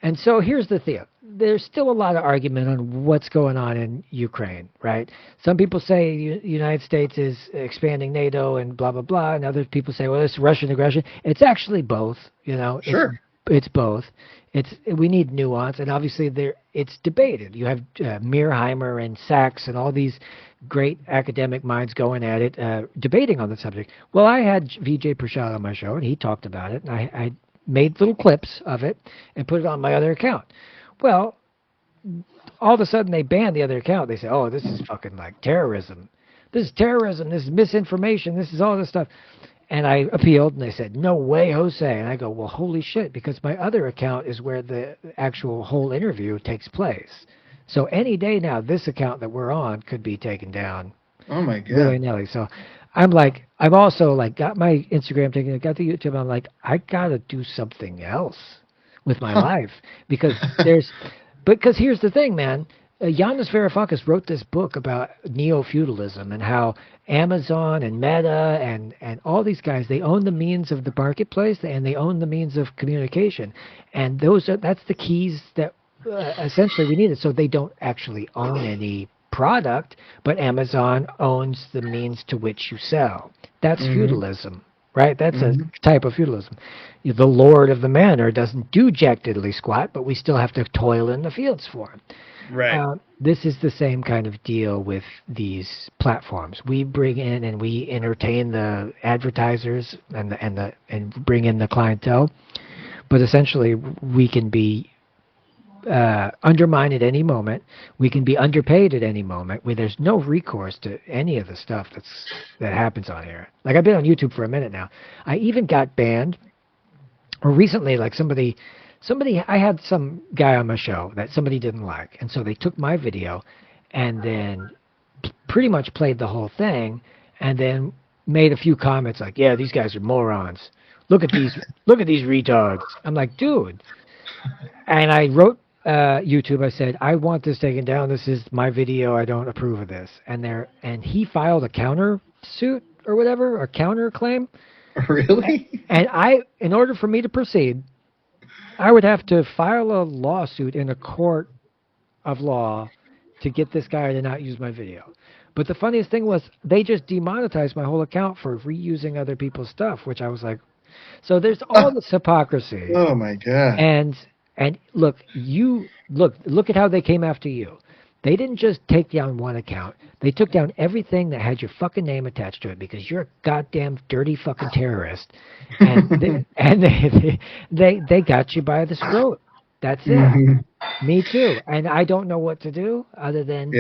And so here's the thing. There's still a lot of argument on what's going on in Ukraine, right? Some people say the United States is expanding NATO and blah, blah, blah. And other people say, well, it's Russian aggression. It's actually both, Sure. It's both. We need nuance. And obviously it's debated. You have Mearheimer and Sachs and all these great academic minds going at it, debating on the subject. Well, I had Vijay Prashad on my show, and he talked about it. And I made little clips of it and put it on my other account. Well, all of a sudden they banned the other account. They say, oh, this is fucking like terrorism. This is terrorism. This is misinformation. This is all this stuff. And I appealed, and they said, no way, Jose. And I go, well, holy shit, because my other account is where the actual whole interview takes place. So any day now, this account that we're on could be taken down. Oh, my God. Willy-nilly. So I've also like got my Instagram taken, got the YouTube. I'm like, I got to do something else with my life, because here's the thing, man. Yanis Varoufakis wrote this book about neo-feudalism and how Amazon and Meta and all these guys, they own the means of the marketplace and they own the means of communication. And that's the keys that essentially we needed. So they don't actually own any product, but Amazon owns the means to which you sell. That's feudalism, right? That's a type of feudalism. The lord of the manor doesn't do jack diddly squat, but we still have to toil in the fields for him. Right. This is the same kind of deal with these platforms. We bring in and we entertain the advertisers and bring in the clientele, but essentially we can be undermined at any moment. We can be underpaid at any moment. Where there's no recourse to any of the stuff that happens on here. Like, I've been on YouTube for a minute now. I even got banned, or recently, like somebody, I had some guy on my show that somebody didn't like, and so they took my video and then pretty much played the whole thing and then made a few comments like, yeah, these guys are morons. Look at these retards. I'm like, dude. And I wrote YouTube, I said, I want this taken down. This is my video. I don't approve of this. And he filed a counter suit or whatever, a counter claim. Really? And in order for me to proceed, I would have to file a lawsuit in a court of law to get this guy to not use my video. But the funniest thing was they just demonetized my whole account for reusing other people's stuff, which I was like, So there's all this hypocrisy. Oh my God. And look, look at how they came after you. They didn't just take down one account. They took down everything that had your fucking name attached to it because you're a goddamn dirty fucking terrorist. And they got you by the scrote. That's it. Mm-hmm. Me too. And I don't know what to do other than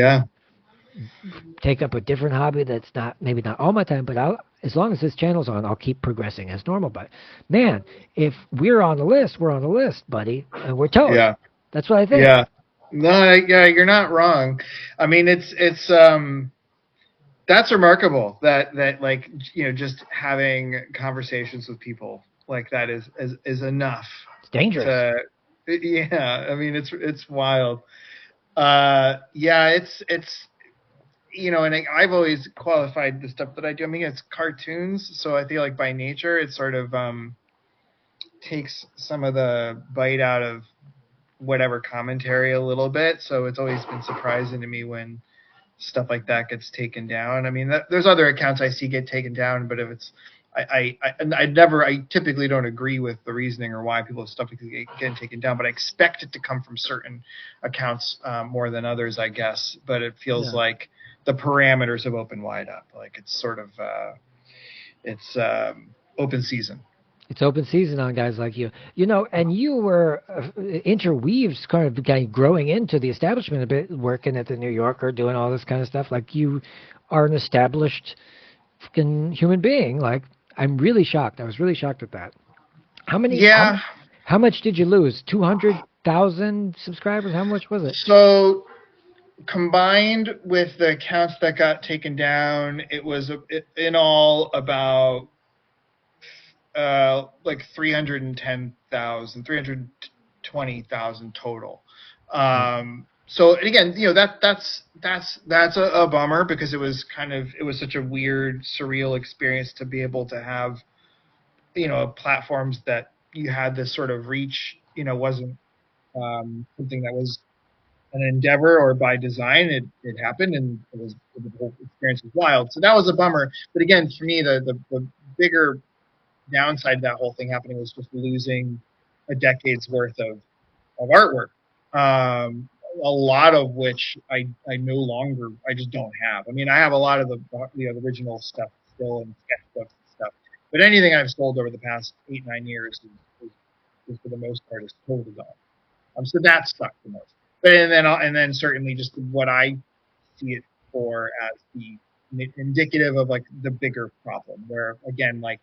take up a different hobby that's maybe not all my time, but as long as this channel's on, I'll keep progressing as normal. But man, if we're on the list, we're on the list, buddy, and we're toast. Yeah. That's what I think. Yeah. No, yeah, you're not wrong. I mean, it's that's remarkable that like, you know, just having conversations with people like that is enough. It's dangerous. Yeah, I mean, it's wild. Yeah, it's you know, and I've always qualified the stuff that I do. I mean, it's cartoons, so I feel like by nature it sort of takes some of the bite out of whatever commentary a little bit. So it's always been surprising to me when stuff like that gets taken down. I mean, there's other accounts I see get taken down, but if it's I typically don't agree with the reasoning or why people have stuff getting taken down, but I expect it to come from certain accounts more than others, I guess. But it feels like the parameters have opened wide up. Like it's sort of it's open season. It's open season on guys like you. You know, and you were interweaves kind of growing into the establishment a bit, working at the New Yorker, doing all this kind of stuff. Like you are an established fucking human being. Like I'm really shocked. I was really shocked at that. How many? Yeah. How much did you lose? 200,000 subscribers? How much was it? So combined with the accounts that got taken down, it was in all about like 310,000, 320,000 total. So again, you know, that's a bummer because it was such a weird, surreal experience to be able to have, you know, platforms that you had this sort of reach, you know, wasn't something that was an endeavor or by design. It happened, and the whole experience was wild. So that was a bummer. But again, for me, the bigger downside of that whole thing happening was just losing a decade's worth of artwork. A lot of which I just don't have. I mean, I have a lot of the original stuff still in sketchbooks and stuff, but anything I've sold over the past 8-9 years is for the most part is totally gone. So that sucked the most. But and then certainly just what I see it for as the indicative of like the bigger problem, where again, like,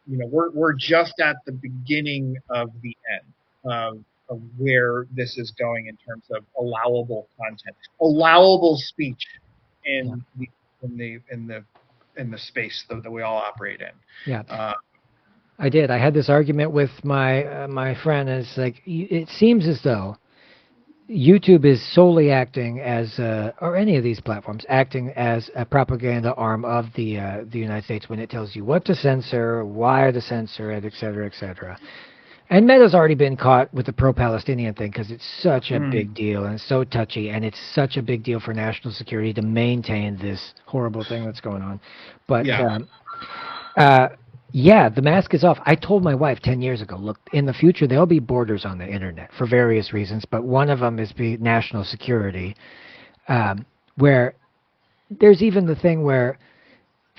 you know, we're just at the beginning of the end of where this is going in terms of allowable content, allowable speech in the space that we all operate in. Yeah. I did. I had this argument with my friend, and it's like, it seems as though YouTube is solely acting as, or any of these platforms, acting as a propaganda arm of the United States when it tells you what to censor, why to censor it, et cetera, et cetera. And Meta's already been caught with the pro-Palestinian thing because it's such a big deal and so touchy, and it's such a big deal for national security to maintain this horrible thing that's going on. But yeah, the mask is off. I told my wife 10 years ago, look, in the future, there'll be borders on the internet for various reasons, but one of them is national security, where there's even the thing where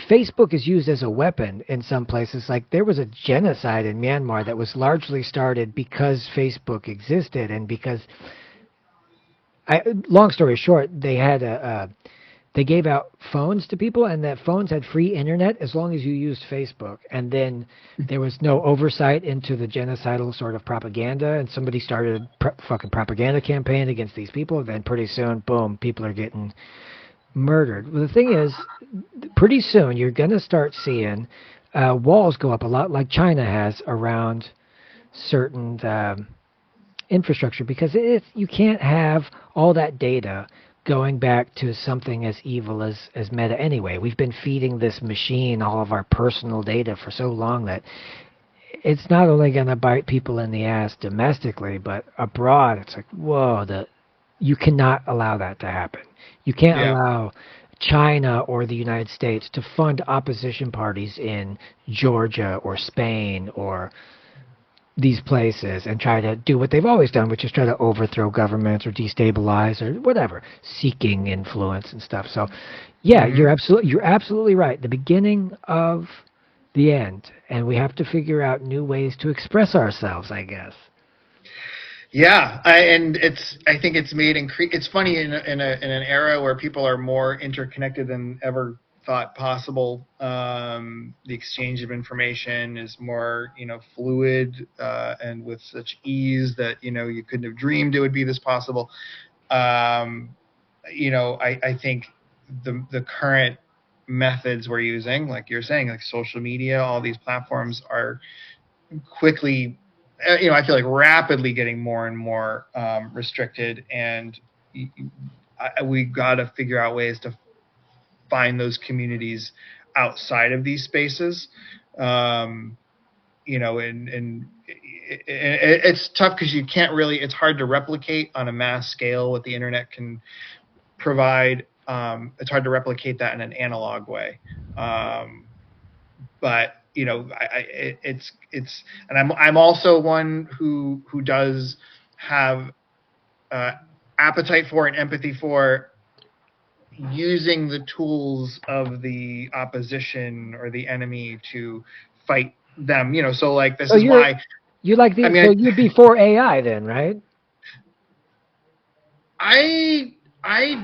Facebook is used as a weapon in some places. Like there was a genocide in Myanmar that was largely started because Facebook existed, and because, long story short, they had they gave out phones to people, and that phones had free internet as long as you used Facebook. And then there was no oversight into the genocidal sort of propaganda, and somebody started a fucking propaganda campaign against these people. And then pretty soon, boom, people are getting murdered. Well, the thing is, pretty soon you're going to start seeing walls go up a lot like China has around certain infrastructure, because you can't have all that data going back to something as evil as Meta anyway. We've been feeding this machine all of our personal data for so long that it's not only going to bite people in the ass domestically, but abroad it's like, whoa, you cannot allow that to happen. You can't allow China or the United States to fund opposition parties in Georgia or Spain or these places and try to do what they've always done, which is try to overthrow governments or destabilize or whatever, seeking influence and stuff. So, yeah, Mm-hmm. you're absolutely right. The beginning of the end, and we have to figure out new ways to express ourselves, I guess. Yeah, I think it's made it's funny in an era where people are more interconnected than ever thought possible. The exchange of information is more, fluid, and with such ease that you couldn't have dreamed it would be this possible. Um, I think the current methods we're using, like you're saying, like social media, all these platforms are quickly, I feel like rapidly getting more and more restricted, and we got to figure out ways to find those communities outside of these spaces. And it's tough because you can't really. It's hard to replicate on a mass scale what the internet can provide. It's hard to replicate that in an analog way. But and I'm also one who does have appetite for and empathy for using the tools of the opposition or the enemy to fight them. So like this So is why. you like the I so mean, you'd be for AI then, right? I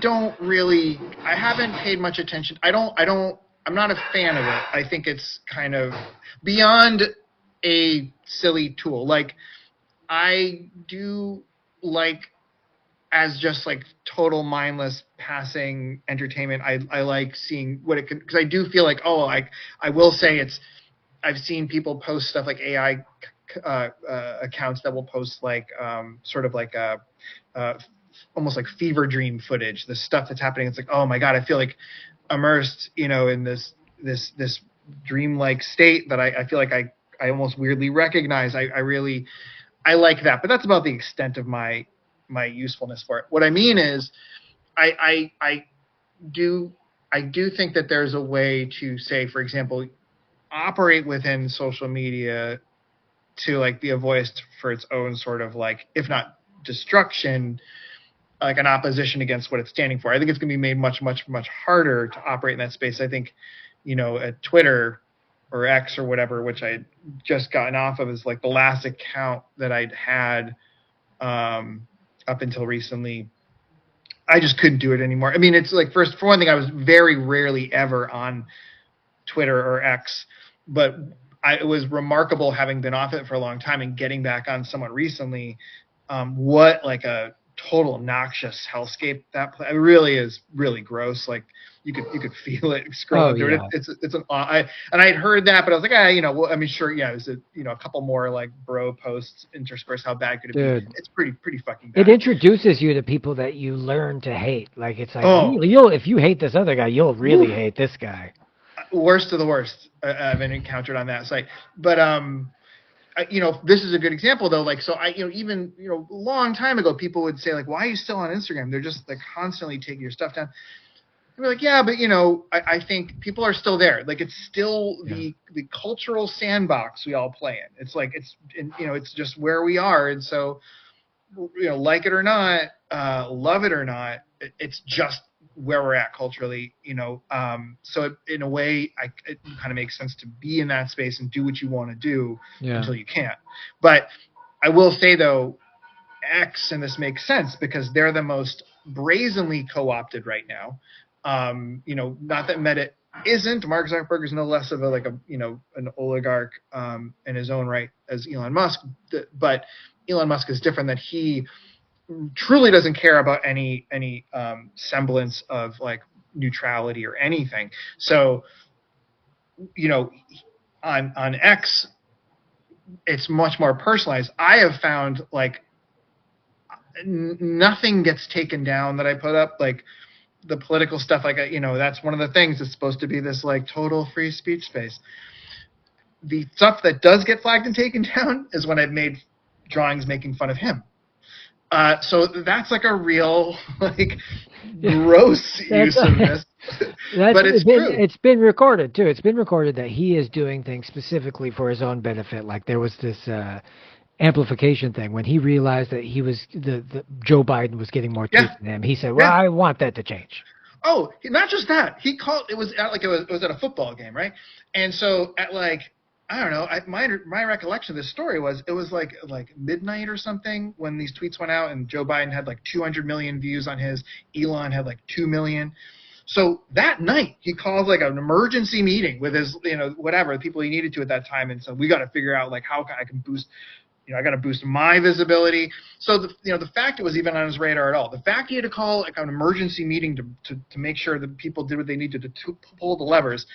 don't really. I haven't paid much attention. I'm not a fan of it. I think it's kind of beyond a silly tool. Like I do like as just like total mindless passing entertainment. I like seeing what it can, because I do feel like, I will say I've seen people post stuff like AI accounts that will post like sort of like a almost like fever dream footage, the stuff that's happening. It's like, oh my god, I feel like immersed, in this dreamlike state that I feel like I almost weirdly recognize. I like that, but that's about the extent of my usefulness for it. What I mean is, I do think that there's a way to say, for example, operate within social media to like be a voice for its own sort of like, if not destruction, like an opposition against what it's standing for. I think it's going to be made much, much, much harder to operate in that space. I think, at Twitter or X or whatever, which I had just gotten off of, is like the last account that I'd had up until recently. I just couldn't do it anymore. I mean, it's like, for one thing, I was very rarely ever on Twitter or X, but it was remarkable having been off it for a long time and getting back on somewhat recently. What like a total noxious hellscape it really is, really gross. Like you could feel it scrolling through it. And I'd heard that, but I was like, well, I mean, sure, yeah, it was a couple more like bro posts interspersed. How bad could it Dude, be? It's pretty fucking bad. it introduces you to people that you learn to hate. Like it's like if you hate this other guy, you'll really hate this guy. Worst of the worst I've been encountered on that site. But this is a good example though. Like, so even a long time ago, people would say like, why are you still on Instagram? They're just like constantly taking your stuff down. And we're like, yeah, but I think people are still there. Like, it's still the cultural sandbox we all play in. It's like, it's just where we are. And so, like it or not, love it or not, it's just where we're at culturally, so in a way, it kind of makes sense to be in that space and do what you want to do until you can't. But I will say though, X, and this makes sense because they're the most brazenly co-opted right now. Not that Meta isn't. Mark Zuckerberg is no less of an oligarch in his own right as Elon Musk, but Elon Musk is different, that he truly doesn't care about any semblance of like neutrality or anything. So, on X, it's much more personalized. I have found like nothing gets taken down that I put up, like the political stuff. Like, that's one of the things that's supposed to be this like total free speech space. The stuff that does get flagged and taken down is when I've made drawings making fun of him. So that's like a real like gross use of this. But it's true. It's been recorded too. It's been recorded that he is doing things specifically for his own benefit. Like there was this amplification thing when he realized that he was the Joe Biden was getting more tweets than him. He said, "Well, I want that to change." Oh, not just that. He called. It was at at a football game, right? And so at like, I don't know. My recollection of this story was it was like midnight or something when these tweets went out, and Joe Biden had like 200 million views on his. Elon had like 2 million. So that night he calls like an emergency meeting with his, whatever, the people he needed to at that time, and so we got to figure out like how I can boost. I got to boost my visibility. So the fact it was even on his radar at all, the fact he had to call like an emergency meeting to make sure that people did what they needed to pull the levers.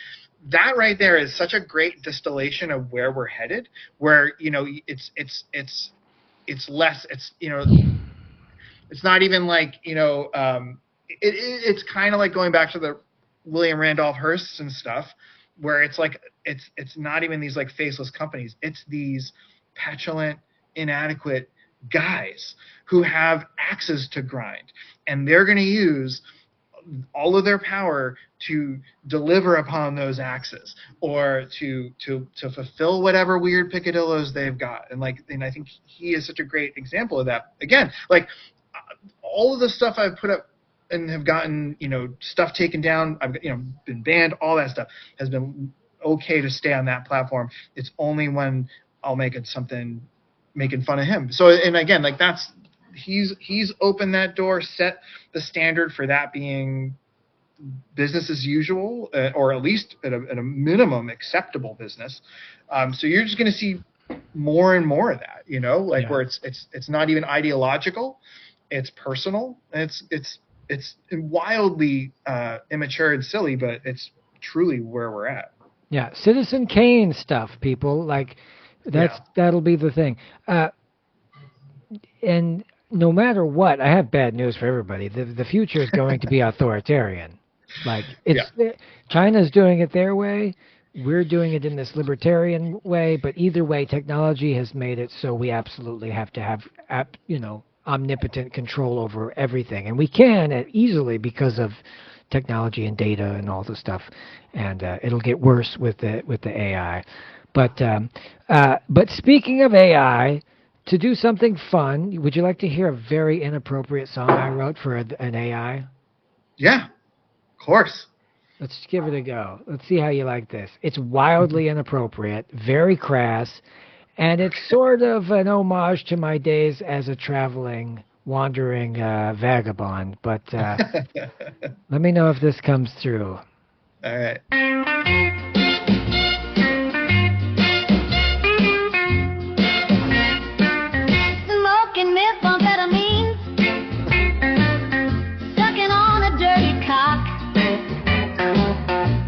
That right there is such a great distillation of where we're headed. Where it's less. It's not even like it's kind of like going back to the William Randolph Hearsts and stuff, where it's like it's not even these like faceless companies. It's these petulant, inadequate guys who have axes to grind, and they're going to use all of their power to deliver upon those axes or to fulfill whatever weird picadillos they've got. And I think he is such a great example of that. Again, like all of the stuff I've put up and have gotten, stuff taken down, I've been banned, all that stuff has been okay to stay on that platform. It's only when I'll make it something making fun of him. So, and again, like he's opened that door, set the standard for that being business as usual, or at least at a minimum acceptable business. So you're just going to see more and more of that, where it's not even ideological, it's personal, and it's wildly immature and silly, but it's truly where we're at. Yeah, Citizen Kane stuff, people. Like that'll be the thing. And no matter what, I have bad news for everybody. The future is going to be authoritarian. Like China's doing it their way. We're doing it in this libertarian way. But either way, technology has made it so we absolutely have to have omnipotent control over everything, and we can easily because of technology and data and all the stuff. And it'll get worse with the AI. But speaking of AI, to do something fun, would you like to hear a very inappropriate song I wrote for an AI? Yeah, of course. Let's give it a go. Let's see how you like this. It's wildly inappropriate, very crass, and it's sort of an homage to my days as a wandering vagabond. But let me know if this comes through. All right. Smoking methamphetamines, sucking on a dirty cock,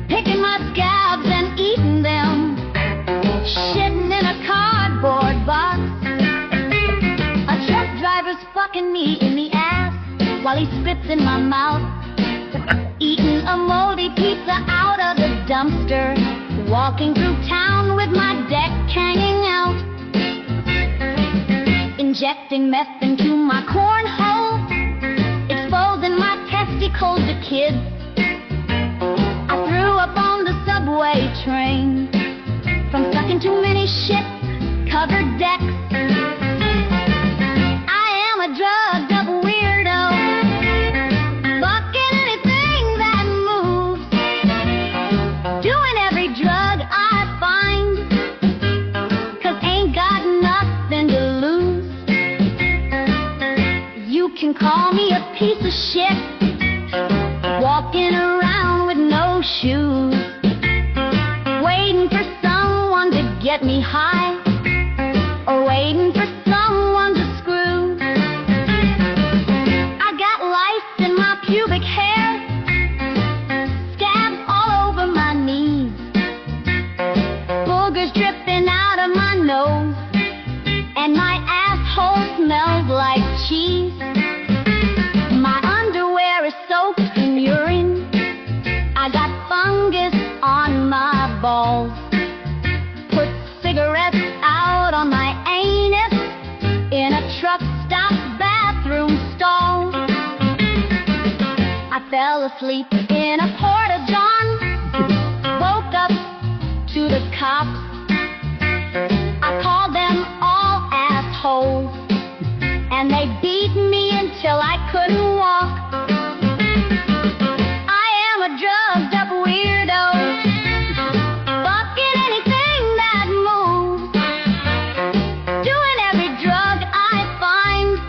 picking my scabs and eating them, shitting in a cardboard box. A truck driver's fucking me in the ass while he spits in my mouth. Eating a moldy pizza out of the dumpster, walking through town with my deck hanging out, injecting meth into my cornhole, exposing my testicles to kids. I threw up on the subway train from sucking too many shit-covered decks. I am a drugged-up weirdo, doing every drug I find, 'cause ain't got nothing to lose. You can call me a piece of shit, walking around with no shoes, waiting for someone to get me high, or waiting for someone to screw. I got lice in my pubic hair, dripping out of my nose, and my asshole smells like cheese. My underwear is soaked in urine. I got fungus on my balls. Put cigarettes fell asleep in a porta-john. Woke up to the cops. I called them all assholes, and they beat me until I couldn't walk. I am a drugged up weirdo, fucking anything that moves, doing every drug I find,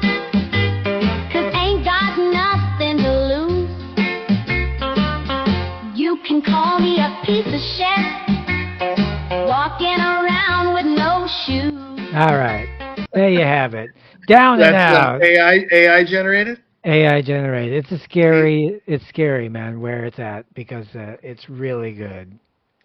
'cause ain't got nothing to lose. You can call me a piece of shit, walking around with no shoes. All right. There you have it. Down and out. AI generated? AI generated. It's scary, man, where it's at, because it's really good.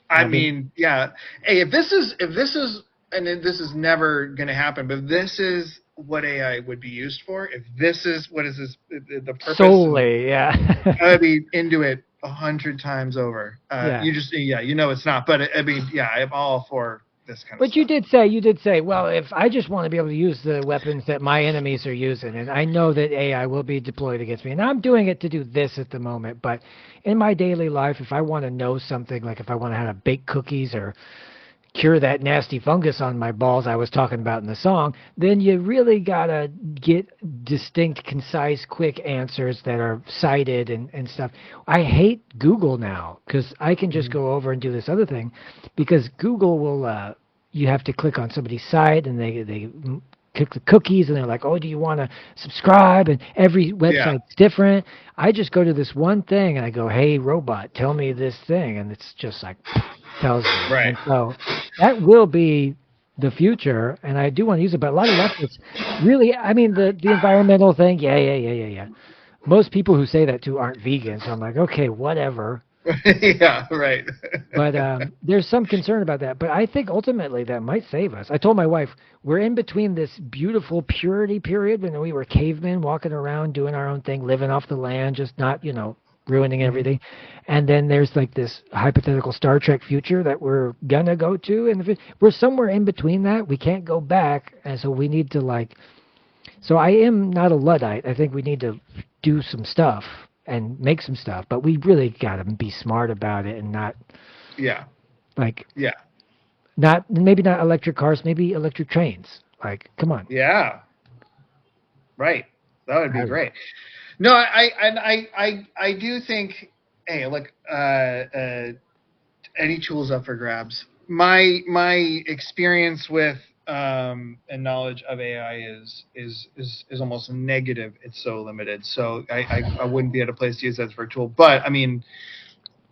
I mean, yeah. Hey, if this is, and this is never going to happen, but this is what AI would be used for. If this is what is this, the purpose? Solely, yeah. I'd be into it 100 times over. Yeah. It's not. But I mean, yeah, I'm all for this kind of But stuff. you did say, well, if I just want to be able to use the weapons that my enemies are using, and I know that AI will be deployed against me, and I'm doing it to do this at the moment, but in my daily life, if I want to know something, like if I want to how to bake cookies or cure that nasty fungus on my balls I was talking about in the song, then you really gotta get distinct, concise, quick answers that are cited and stuff. I hate Google now, because I can just go over and do this other thing, because Google will, you have to click on somebody's site, and they click the cookies, and they're like, oh, do you want to subscribe? And every website's different. I just go to this one thing, and I go, hey, robot, tell me this thing, and it's just like, tells me. Right. And so that will be the future, and I do want to use it, but a lot of leftists really, I mean, the environmental thing, yeah. Most people who say that too aren't vegan, so I'm like, okay, whatever. Yeah, right. But there's some concern about that. But I think ultimately that might save us. I told my wife, we're in between this beautiful purity period when we were cavemen walking around doing our own thing, living off the land, just not, ruining everything. And then there's like this hypothetical Star Trek future that we're going to go to. And we're somewhere in between that. We can't go back. And so we need to so I am not a Luddite. I think we need to do some stuff and make some stuff, but we really got to be smart about it and not, maybe not electric cars, maybe electric trains. Come on. Yeah. Right. That would be great. No, I do think, hey, look, any tool's up for grabs. My experience with and knowledge of AI is almost negative. It's so limited. So I wouldn't be at a place to use that for a tool. But I mean,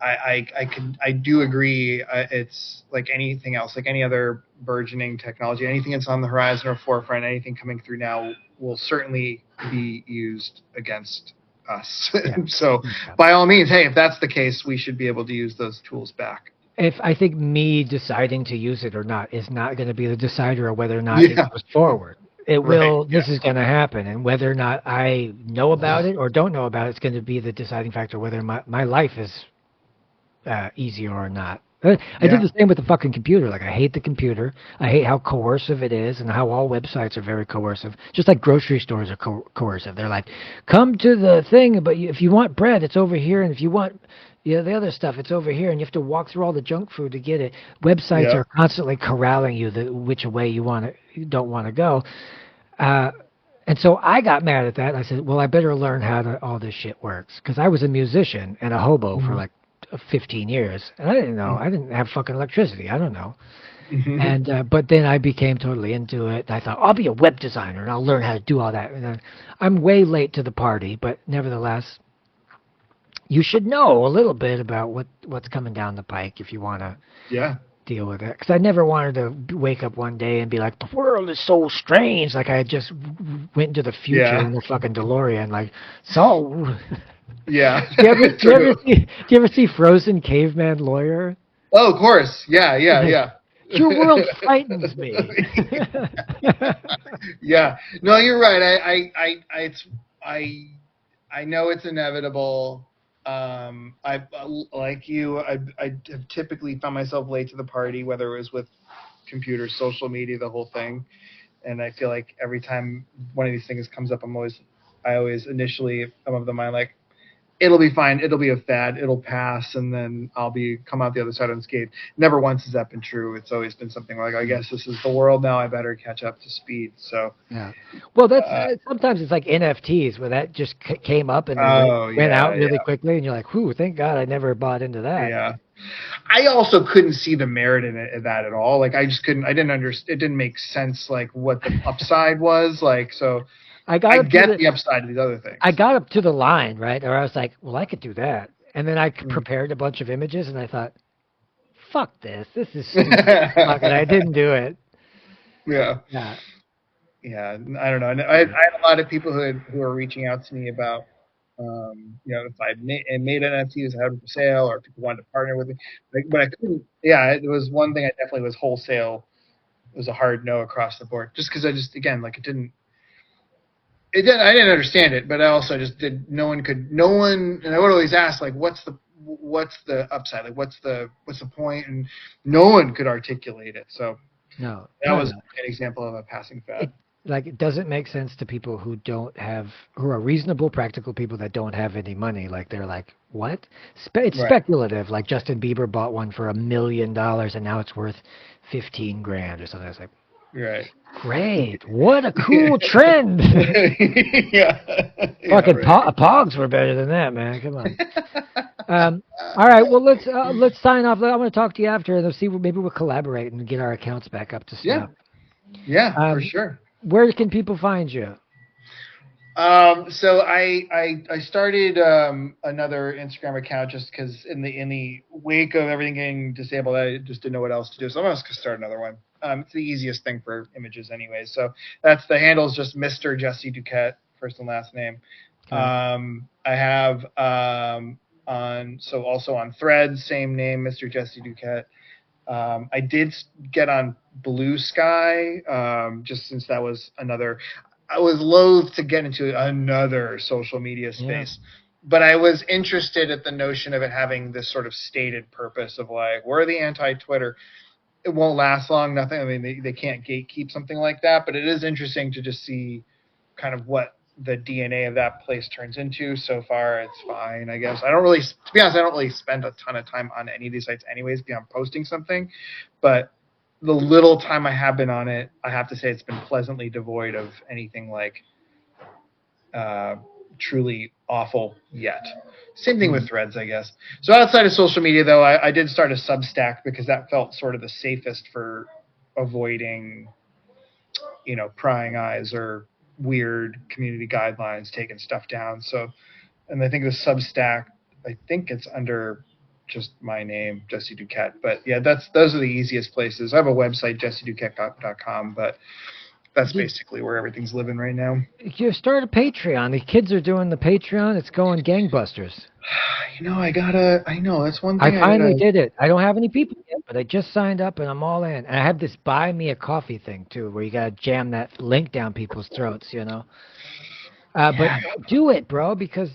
I do agree. It's like anything else, like any other burgeoning technology, anything that's on the horizon or forefront, anything coming through now will certainly be used against us. Yeah. So by all means, hey, if that's the case, we should be able to use those tools back. If I think me deciding to use it or not is not going to be the decider of whether or not it goes forward. It will. This is going to happen, and whether or not I know about it or don't know about it, it's going to be the deciding factor whether my life is easier or not. I did the same with the fucking computer. I hate the computer. I hate how coercive it is and how all websites are very coercive. Just like grocery stores are coercive. They're like, come to the thing, but if you want bread, it's over here, and if you want the other stuff, it's over here, and you have to walk through all the junk food to get it. Websites are constantly corralling you which way you don't want to go. And so I got mad at that. I said, well, I better learn how all this shit works, because I was a musician and a hobo for 15 years, and I didn't know. I didn't have fucking electricity. I don't know. And but then I became totally into it. I thought, I'll be a web designer and I'll learn how to do all that. And I'm way late to the party, but nevertheless, you should know a little bit about what's coming down the pike if you want to deal with it. Because I never wanted to wake up one day and be like, the world is so strange. Like I just went into the future in the fucking DeLorean. So... Yeah. Do you ever see Frozen Caveman Lawyer? Oh, of course. Yeah. Your world frightens me. Yeah. No, you're right. I know it's inevitable. I like you. I have typically found myself late to the party, whether it was with computers, social media, the whole thing. And I feel like every time one of these things comes up, I always initially am of the mind it'll be fine. It'll be a fad. It'll pass, and then I'll come out the other side unscathed. Never once has that been true. It's always been something like, I guess this is the world now. I better catch up to speed. So yeah. Well, that's sometimes it's like NFTs where that just came up and then went out really quickly, and you're like, "Whew, thank God I never bought into that." Yeah. I also couldn't see the merit in that at all. Like I just couldn't. I didn't understand. It didn't make sense. Like what the upside was. Like so. I get the upside of these other things. I got up to the line, right? Or I was like, well, I could do that. And then I prepared a bunch of images, and I thought, fuck this. This is stupid. And I didn't do it. Yeah. Yeah. Yeah. I don't know. I had a lot of people who were reaching out to me about, if I made NFTs, I had them for sale, or people wanted to partner with me. But I couldn't. Yeah, it was one thing I definitely was wholesale. It was a hard no across the board. Just because I didn't. I didn't understand it, but I also just did. No one, and I would always ask, like, what's the upside? Like, what's the point? And no one could articulate it. So that was an example of a passing fad. It doesn't make sense to people who are reasonable, practical people that don't have any money. Like, they're like, what? It's speculative. Like, Justin Bieber bought one for $1 million, and now it's worth $15,000 or something. It's like, right. Great. What a cool trend. Fucking Pogs were better than that, man. Come on. All right. Well, let's sign off. I'm going to talk to you after, and see maybe we'll collaborate and get our accounts back up to snuff. Yeah, for sure. Where can people find you? So I started another Instagram account just because in the wake of everything getting disabled, I just didn't know what else to do. So I'm going to start another one. It's the easiest thing for images anyway. So that's the handle is just Mr. Jesse Duquette, first and last name. Okay. I have also on Threads, same name, Mr. Jesse Duquette. I did get on Blue Sky, just since that was I was loath to get into another social media space, but I was interested at the notion of it having this sort of stated purpose of like, we're the anti-Twitter. It won't last long, nothing. I mean, they can't gatekeep something like that, but it is interesting to just see kind of what the DNA of that place turns into. So far, it's fine, I guess. To be honest, I don't really spend a ton of time on any of these sites anyways, beyond posting something, but the little time I have been on it, I have to say it's been pleasantly devoid of anything like truly awful yet. Same thing with Threads, I guess. So outside of social media, though, I did start a Substack because that felt sort of the safest for avoiding, prying eyes or weird community guidelines, taking stuff down. So, and I think the Substack, I think it's under just my name, Jesse Duquette. But yeah, those are the easiest places. I have a website, jesseduquette.com, but that's basically where everything's living right now. You start a Patreon. The kids are doing the Patreon. It's going gangbusters. I know, that's one thing. I finally did it. I don't have any people yet, but I just signed up and I'm all in. And I have this buy me a coffee thing too, where you got to jam that link down people's throats, But do it, bro, because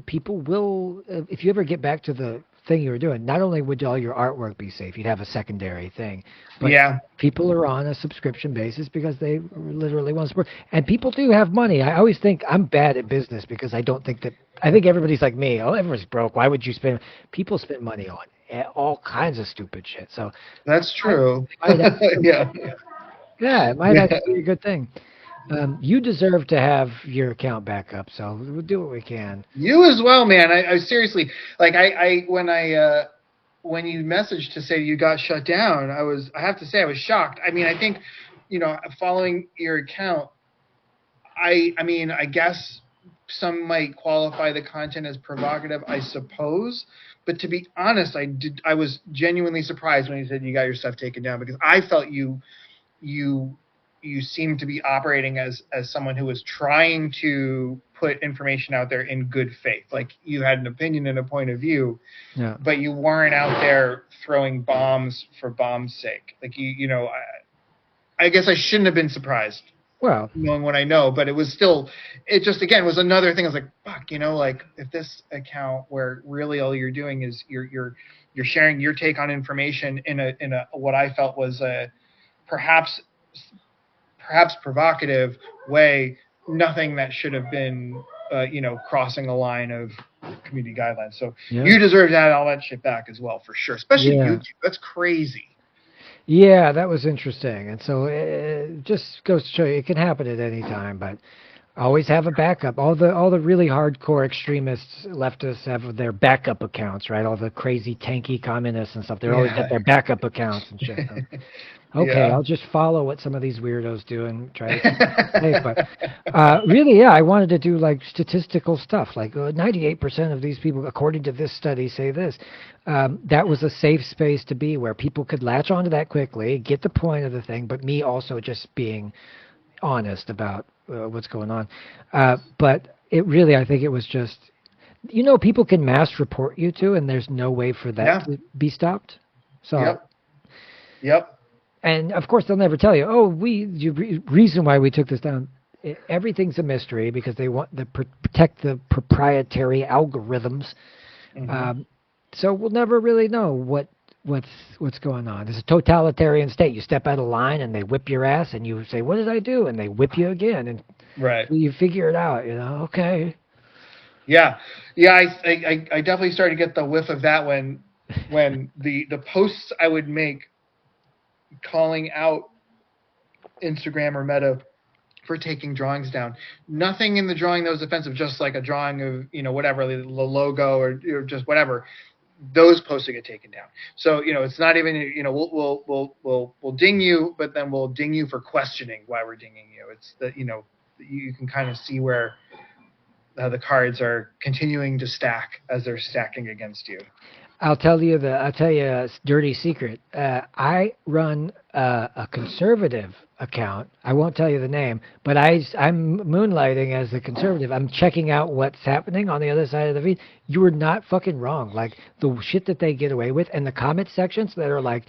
people will, if you ever get back to the thing you were doing, not only would all your artwork be safe, you'd have a secondary thing, but people are on a subscription basis because they literally want to support, and people do have money. I always think I'm bad at business because I think everybody's like me. Oh, everyone's broke. Why would you spend? People spend money on all kinds of stupid shit. So that's true. It might actually be a good thing. You deserve to have your account back up, so we'll do what we can. You as well, man. I seriously, like, when you messaged to say you got shut down, I have to say I was shocked. I mean, I think, following your account, I guess some might qualify the content as provocative, I suppose. But to be honest, I was genuinely surprised when you said you got your stuff taken down, because I felt you seem to be operating as someone who was trying to put information out there in good faith. Like, you had an opinion and a point of view, but you weren't out there throwing bombs for bombs' sake. Like, I guess I shouldn't have been surprised. Well, knowing what I know, but it was was another thing. I was like, fuck, like, if this account where really all you're doing is you're sharing your take on information in a what I felt was a perhaps provocative way, nothing that should have been, crossing a line of community guidelines. So Yeah. you deserve to add all that shit back as well, for sure. Especially Yeah. YouTube. That's crazy. Yeah, that was interesting. And so it just goes to show you it can happen at any time, but always have a backup. All the really hardcore extremists, leftists have their backup accounts, right? All the crazy tanky communists and stuff. They're always got their backup accounts and shit. So, okay, Yeah. I'll just follow what some of these weirdos do and try to keep it safe. But really, yeah, I wanted to do like statistical stuff. Like 98% of these people, according to this study, say this. That was a safe space to be where people could latch onto that quickly, get the point of the thing, but me also just being honest about what's going on. But it really, I think it was just, people can mass report you to, and there's no way for that to be stopped. So. Yep. And of course, they'll never tell you. Oh, reason why we took this down. Everything's a mystery because they want to protect the proprietary algorithms. Mm-hmm. So we'll never really know what's going on. It's a totalitarian state. You step out of line and they whip your ass, and you say, "What did I do?" And they whip you again, and you figure it out. Okay. Yeah. I definitely started to get the whiff of that when the posts I would make calling out Instagram or Meta for taking drawings down. Nothing in the drawing that was offensive, just like a drawing of, whatever, the logo or just whatever. Those posts will get taken down. So, it's not even, we'll ding you, but then we'll ding you for questioning why we're dinging you. It's that, you can kind of see where the cards are continuing to stack as they're stacking against you. I'll tell you a dirty secret. I run a conservative account. I won't tell you the name, but I'm moonlighting as the conservative. I'm checking out what's happening on the other side of the feed. You are not fucking wrong. Like the shit that they get away with, and the comment sections that are like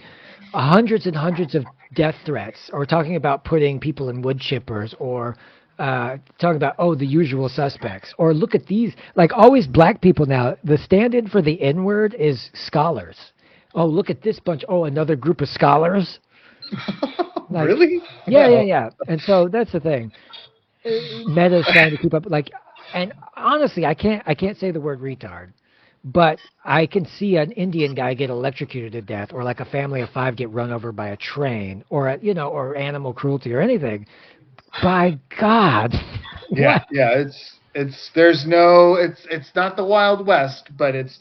hundreds and hundreds of death threats, or talking about putting people in wood chippers, or talking about, the usual suspects, or look at these, like always black people now, the stand-in for the N-word is scholars. Oh, look at this bunch. Oh, another group of scholars. Like, really? Yeah. And so that's the thing. Meta's trying to keep up, and honestly, I can't say the word retard, but I can see an Indian guy get electrocuted to death, or like a family of 5 get run over by a train, or or animal cruelty or anything. By God. Yeah. It's not the Wild West, but it's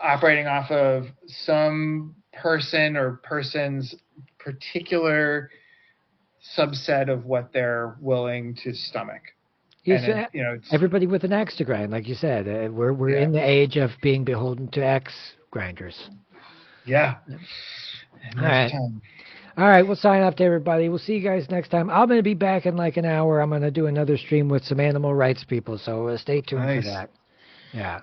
operating off of some person or person's particular subset of what they're willing to stomach. And it's everybody with an axe to grind, like you said. We're in the age of being beholden to axe grinders. Yeah. All right. All right, we'll sign off to everybody. We'll see you guys next time. I'm going to be back in like an hour. I'm going to do another stream with some animal rights people, so stay tuned for that. Yeah.